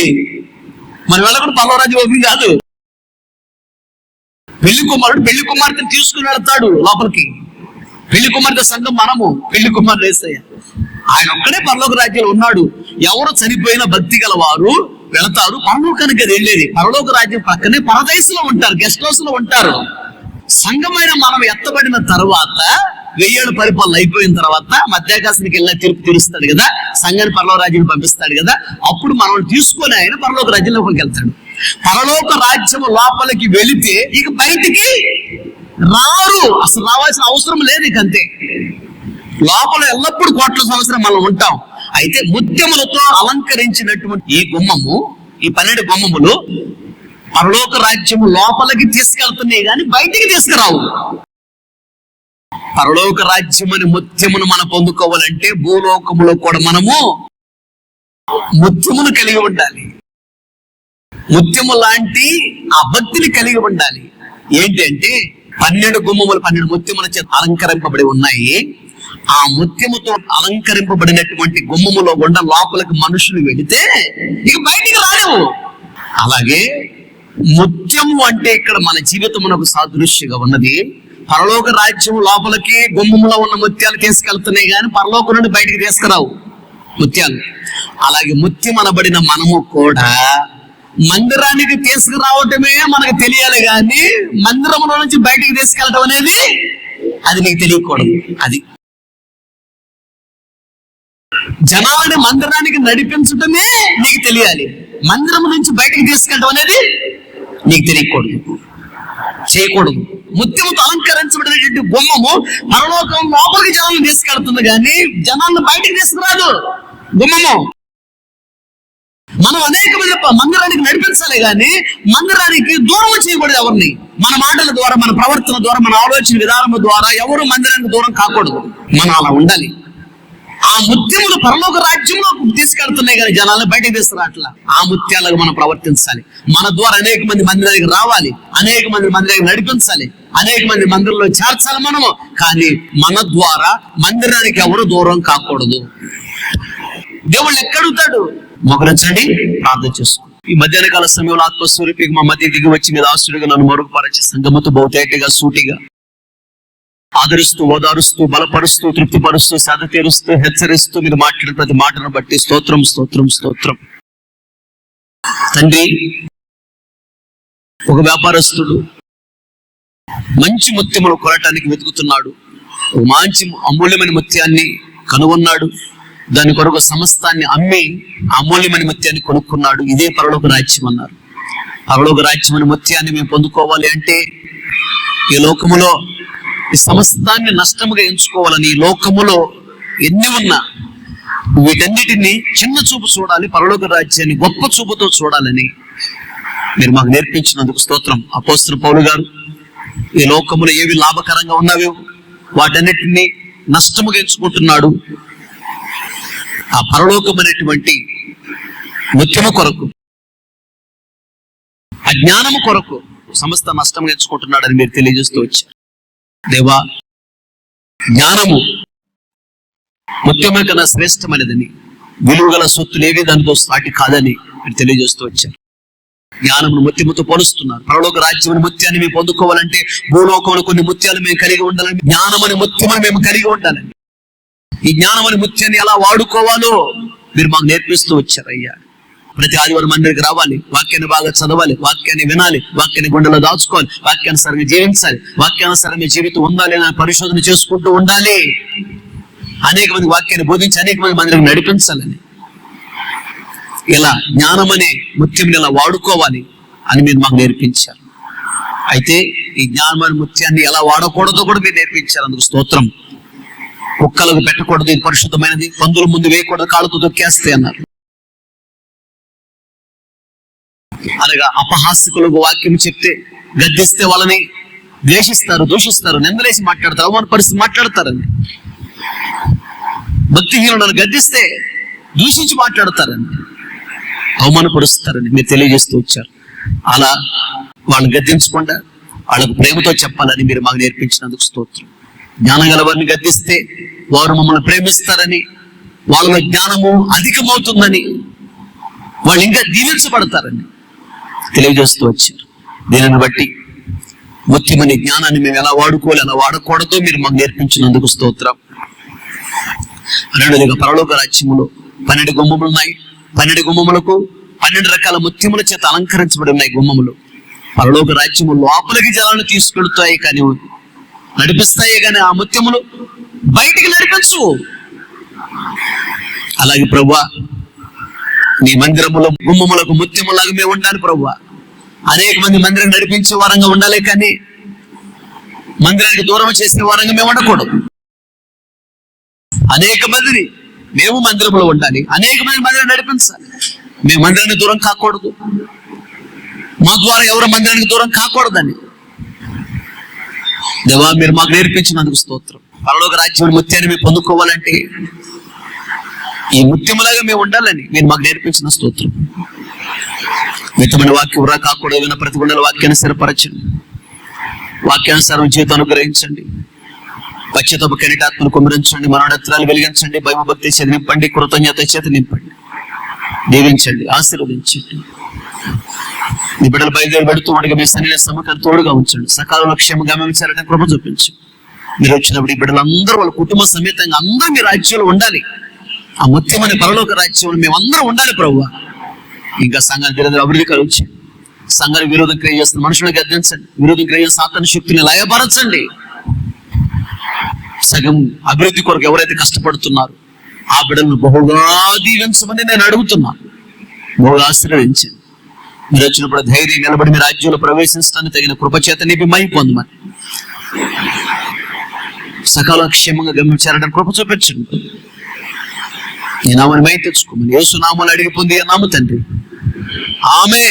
మనం వెళ్ళకుండా పరలోక రాజ్యం ఓపెనింగ్ కాదు. పెళ్లి కుమారుడు పెళ్లి కుమార్తెను తీసుకుని వెళ్తాడు లోపలికి. పెళ్లి కుమార్తె సంఘం మనము, పెళ్లి కుమారుడు యేసయ్య. ఆయన ఒక్కడే పరలోక రాజ్యంలో ఉన్నాడు. ఎవరు చనిపోయిన భక్తి గల వారు వెళతారు పరలోకానికి. అది వెళ్ళేది పరలోక రాజ్యం పక్కనే పరదేశంలో ఉంటారు, గెస్ట్ హౌస్ లో ఉంటారు. సంఘమైన మనం ఎత్తబడిన తర్వాత 1000 ఏళ్ళ పరిపాలన అయిపోయిన తర్వాత మధ్యాకాశానికి వెళ్ళిన తీర్పు తీరుస్తాడు కదా, సంఘాన్ని పరలోక రాజ్యం పంపిస్తాడు కదా. అప్పుడు మనం తీసుకొని ఆయన పరలోక రాజ్యంలోకి వెళ్తాడు. పరలోక రాజ్యం లోపలికి వెళితే ఇక బయటికి రారు, అసలు రావాల్సిన అవసరం లేదు. ఇక అంతే, లోపల ఎల్లప్పుడు 1,000,000 సంవత్సరం మనం ఉంటాం. అయితే ముత్యములతో అలంకరించినటువంటి ఈ గుమ్మము, ఈ 12 గుమ్మములు పరలోక రాజ్యము లోపలికి తీసుకెళ్తున్నాయి కానీ బయటికి తీసుకురావు. పరలోక రాజ్యం అని ముత్యమును మనం పొందుకోవాలంటే భూలోకములో కూడా మనము ముత్యమును కలిగి ఉండాలి. ముత్యము లాంటి ఆ భక్తిని కలిగి ఉండాలి. ఏంటి అంటే 12 గుమ్మములు 12 ముత్యముల చేత అలంకరింపబడి ఉన్నాయి. ఆ ముత్యముతో అలంకరింపబడినటువంటి గుమ్మములో గుండా లోపలికి మనుషులు వెళితే ఇక బయటికి రాడు. అలాగే ముత్యము అంటే ఇక్కడ మన జీవితమునకు సాదృశ్యంగా ఉన్నది. పరలోక రాజ్యం లోపలికి గుమ్మములో ఉన్న ముత్యాలు తీసుకెళ్తున్నాయి కానీ పరలోకం నుండి బయటికి తీసుకురావు ముత్యాలు. అలాగే ముత్యం అనబడిన మనము కూడా మందిరానికి తీసుకురావటమే మనకు తెలియాలి కానీ మందిరంలో నుంచి బయటికి తీసుకెళ్ళటం అనేది అది నీకు తెలియకూడదు. అది జనాలని మందిరానికి నడిపించటమే నీకు తెలియాలి. మందిరం నుంచి బయటికి తీసుకెళ్ళటం అనేది నీకు తెలియకూడదు, చేయకూడదు. ముత్యముతో అలంకరించబడినటువంటి గుమ్మము పరలోకం లోపలికి జనాలను తీసుకెళ్తుంది కానీ జనాలను బయటికి తీసుకురాదు గుమ్మము. మనం అనేక మంది మందిరానికి నడిపించాలి కానీ మందిరానికి దూరం చేయకూడదు ఎవరిని. మన మాటల ద్వారా, మన ప్రవర్తన ద్వారా, మన ఆలోచన విధానం ద్వారా ఎవరు మందిరానికి దూరం కాకూడదు. మనం అలా ఉండాలి. ఆ ముత్యములు పరలోక రాజ్యంలో తీసుకెళ్తున్నాయి కానీ జనాలను బయటకు తీసుకురావట్లా. ఆ ముత్యాలకు మనం ప్రవర్తించాలి. మన ద్వారా అనేక మంది మందిరానికి రావాలి, అనేక మంది మందిరానికి నడిపించాలి, అనేక మంది మందిరంలో చేర్చాలి మనము. కానీ మన ద్వారా మందిరానికి ఎవరు దూరం కాకూడదు. దేవుళ్ళు ఎక్కడుంటాడు? మొగరించండి, ప్రార్థన చేసుకోండి. ఈ మధ్యాహ్న కాల సమయంలో ఆత్మస్వరూపికి మా మధ్య దిగి వచ్చి మీద ఆస్తుడిగా నన్ను మరుగుపరచి సంగముతో బహుతేటగా సూటిగా ఆదరిస్తూ, ఓదారుస్తూ, బలపరుస్తూ, తృప్తిపరుస్తూ, సేద తీరుస్తూ, హెచ్చరిస్తూ మీరు మాట్లాడిన ప్రతి మాటను బట్టి స్తోత్రం, స్తోత్రం, స్తోత్రం. తండ్రి, ఒక వ్యాపారస్తుడు మంచి ముత్యములు కొనటానికి వెతుకుతున్నాడు. ఒక మంచి అమూల్యమైన ముత్యాన్ని కనుగొన్నాడు. దాని కొరకు సమస్తాన్ని అమ్మి అమూల్యమైన ముత్యాన్ని కొనుక్కున్నాడు. ఇదే పరలోక రాజ్యం అన్నారు. పరలోక రాజ్యమైన ముత్యాన్ని మేము పొందుకోవాలి అంటే ఈ లోకములో ఈ సమస్తాన్ని నష్టముగా ఎంచుకోవాలని, ఈ లోకములో ఎన్ని ఉన్నా వీటన్నిటిని చిన్న చూపు చూడాలి, పరలోక రాజ్యాన్ని గొప్ప చూపుతో చూడాలని మీరు మాకు నేర్పించినందుకు స్తోత్రం. అపోస్తలుడు పౌలు గారు ఈ లోకములో ఏవి లాభకరంగా ఉన్నావో వాటన్నిటిని నష్టముగా ఎంచుకుంటున్నాడు. ఆ పరలోకమైనటువంటి ముత్యము కొరకు, అజ్ఞానము కొరకు సమస్త నష్టంగా ఎంచుకుంటున్నాడని మీరు తెలియజేస్తూ వచ్చారు. దేవా, జ్ఞానము ముత్యమే కన్నా శ్రేష్టమైనదని, విలువగల సొత్తులు ఏవి దానితో సాటి కాదని మీరు తెలియజేస్తూ వచ్చారు. జ్ఞానమును ముత్యముతో పోలుస్తున్నారు. పరలోక రాజ్యమైన ముత్యాన్ని మేము పొందుకోవాలంటే భూలోకంలో కొన్ని ముత్యాలు మేము కలిగి ఉండాలని, జ్ఞానమని ముత్యమని మేము కలిగి ఉండాలని, ఈ జ్ఞానమని ముత్యాన్ని ఎలా వాడుకోవాలో మీరు మాకు నేర్పిస్తూ వచ్చారు. అయ్యా, ప్రతి ఆదివారం మందిరికి రావాలి, వాక్యాన్ని బాగా చదవాలి, వాక్యాన్ని వినాలి, వాక్యాన్ని గుండెలో దాచుకోవాలి, వాక్యానుసారంగా జీవించాలి, వాక్యానుసారంగా జీవితం ఉండాలి అని పరిశోధన చేసుకుంటూ ఉండాలి. అనేక మంది వాక్యాన్ని బోధించి అనేక మంది మందిరికి నడిపించాలని, ఇలా జ్ఞానమనే ముత్యం ఇలా వాడుకోవాలి అని మీరు మాకు నేర్పించారు. అయితే ఈ జ్ఞానమనే ముత్యాన్ని ఎలా వాడకూడదో కూడా మీరు నేర్పించారు. అందుకు స్తోత్రం. కుక్కలకు పెట్టకూడదు, ఇది పరిశుద్ధమైనది, పందుల ముందు వేయకూడదు, కాళ్ళతో తొక్కేస్తే అన్నారు. అనగా అపహాస్యకులకు వాక్యం చెప్తే గద్దిస్తే వాళ్ళని ద్వేషిస్తారు, దూషిస్తారు, నిందలేసి మాట్లాడతారు, అవమానపరిచి మాట్లాడతారని. భక్తిహీనులను గద్దిస్తే దూషించి మాట్లాడతారని, అవమానపరుస్తారని మీరు తెలియజేస్తూ వచ్చారు. అలా వాళ్ళని గద్దించకుండా వాళ్ళకు ప్రేమతో చెప్పాలని మీరు మాకు నేర్పించినందుకు స్తోత్రం. జ్ఞానం గలవారిని గద్దిస్తే వారు మమ్మల్ని ప్రేమిస్తారని, వాళ్ళ జ్ఞానము అధికమవుతుందని, వాళ్ళు ఇంకా దీవించబడతారని తెలియజేస్తూ వచ్చారు. దీనిని బట్టి ముఖ్యమైన జ్ఞానాన్ని మేము ఎలా వాడుకోవాలి, ఎలా వాడకూడదో మీరు మాకు నేర్పించినందుకు స్తోత్రం. రెండోదిగా పరలోక రాజ్యములో 12 గుమ్మములు ఉన్నాయి. 12 గుమ్మములకు 12 రకాల ముత్యముల చేత అలంకరించబడి ఉన్నాయి గుమ్మములు. పరలోక రాజ్యము లోపలికి జలాలను తీసుకెళ్తాయి కానీ, నడిపిస్తాయి కానీ ఆ ముత్యములు బయటికి నడిపించు. అలాగే ప్రభువా, నీ మందిరములో గుమ్మములకు ముత్యములాగా మేము ఉండాలి ప్రభువా. అనేక మంది మందిరం నడిపించే వారంగా ఉండాలి కానీ మందిరానికి దూరం చేసే వారంగా మేము ఉండకూడదు. అనేక మందిని మేము మందిరంలో ఉండాలి, అనేక మంది మందిరం నడిపించాలి. మేము మందిరానికి దూరం కాకూడదు, మా ద్వారా ఎవరు మందిరానికి దూరం కాకూడదని దేవా మీరు మాకు నేర్పించినందుకు స్తోత్రం. పరలోక రాజ్యం ముత్యాన్ని మేము పొందుకోవాలంటే ఈ ముత్యములాగా మేము ఉండాలని మీరు మాకు నేర్పించిన స్తోత్రం. మితమైన వాక్యం వృధా కాకూడదు. విన్న ప్రతి గుండెల వాక్యాన్ని స్థిరపరచండి, వాక్యానుసారం జీవితం అనుగ్రహించండి, పశ్చాత్తాప కెరటాత్మను కుమరించండి, మనోనేత్రాలు వెలిగించండి, భయభక్తి చేత నింపండి, కృతజ్ఞత చేత నింపండి, దీవించండి, ఆశీర్వదించండి. నీ బిడ్డలు బయలుదేరి పెడుతూ ఉండగా మీ సన్నిధిని సమ్మకాన్ని తోడుగా ఉంచండి, సకాలంలో క్షేమంగా గమనించాలని కృప చూపించండి. మీరు వచ్చినప్పుడు ఈ బిడ్డలందరూ వాళ్ళ కుటుంబ సమేతంగా అందరూ మీ రాజ్యంలో ఉండాలి. ఆ ముత్యమనే పరలోక రాజ్యంలో మేమందరం ఉండాలి ప్రభువా. ఇంకా సంఘాన్ని దినదిన అభివృద్ధి కలిగించి సంఘానికి విరోధం క్రియ చేస్తున్న మనుషులను గద్దించండి, విరోధం క్రియ సాతాను శక్తిని లయపరచండి. సగం అభివృద్ధి కొరకు ఎవరైతే కష్టపడుతున్నారో ఆ బిడ్డలను బహుగా దీవించమని నేను అడుగుతున్నాను. బహుగా ఆశీర్వదించండి. మీరు వచ్చినప్పుడు ధైర్యం నిలబడి మీ రాజ్యంలో ప్రవేశించడానికి తగిన కృపచేత నింపి మై పొందమని, సకాల క్షేమంగా గమనించారని కృప చూపించండి. ఈ నామాన్ని మై తెచ్చుకోమని యేసు నామాలు అడిగి పొంది అన్నాము తండ్రి, ఆమె.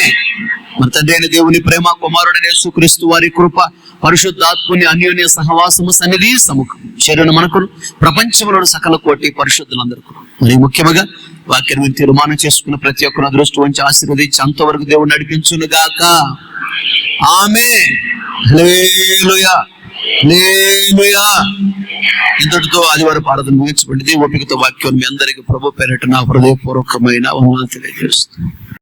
మన తండ్రి అయిన దేవుని ప్రేమ, కుమారుడైన యేసుక్రీస్తు వారి కృప, పరిశుద్ధాత్ముని అన్యోన్య సహవాసము, సన్నిధి, సముఖం చేరును మనకు, ప్రపంచంలోని సకల కోటి పరిశుద్ధులందరికీ, మరి ముఖ్యంగా వాక్యం విని తీర్మానం చేసుకున్న ప్రతి ఒక్కరు అదృష్టం వంచి ఆశీర్వదించి అంతవరకు దేవుడు నడిపించును గాక. ఆమేన్. హల్లెలూయా, హల్లెలూయా. ఇంతటితో ఆదివారం ఆరాధన ముగించబడింది. ఓపికతో వాక్యం మీ అందరికీ ప్రభు పేరిట నా హృదయపూర్వకమైన వందనాలు తెలియజేస్తున్నాను.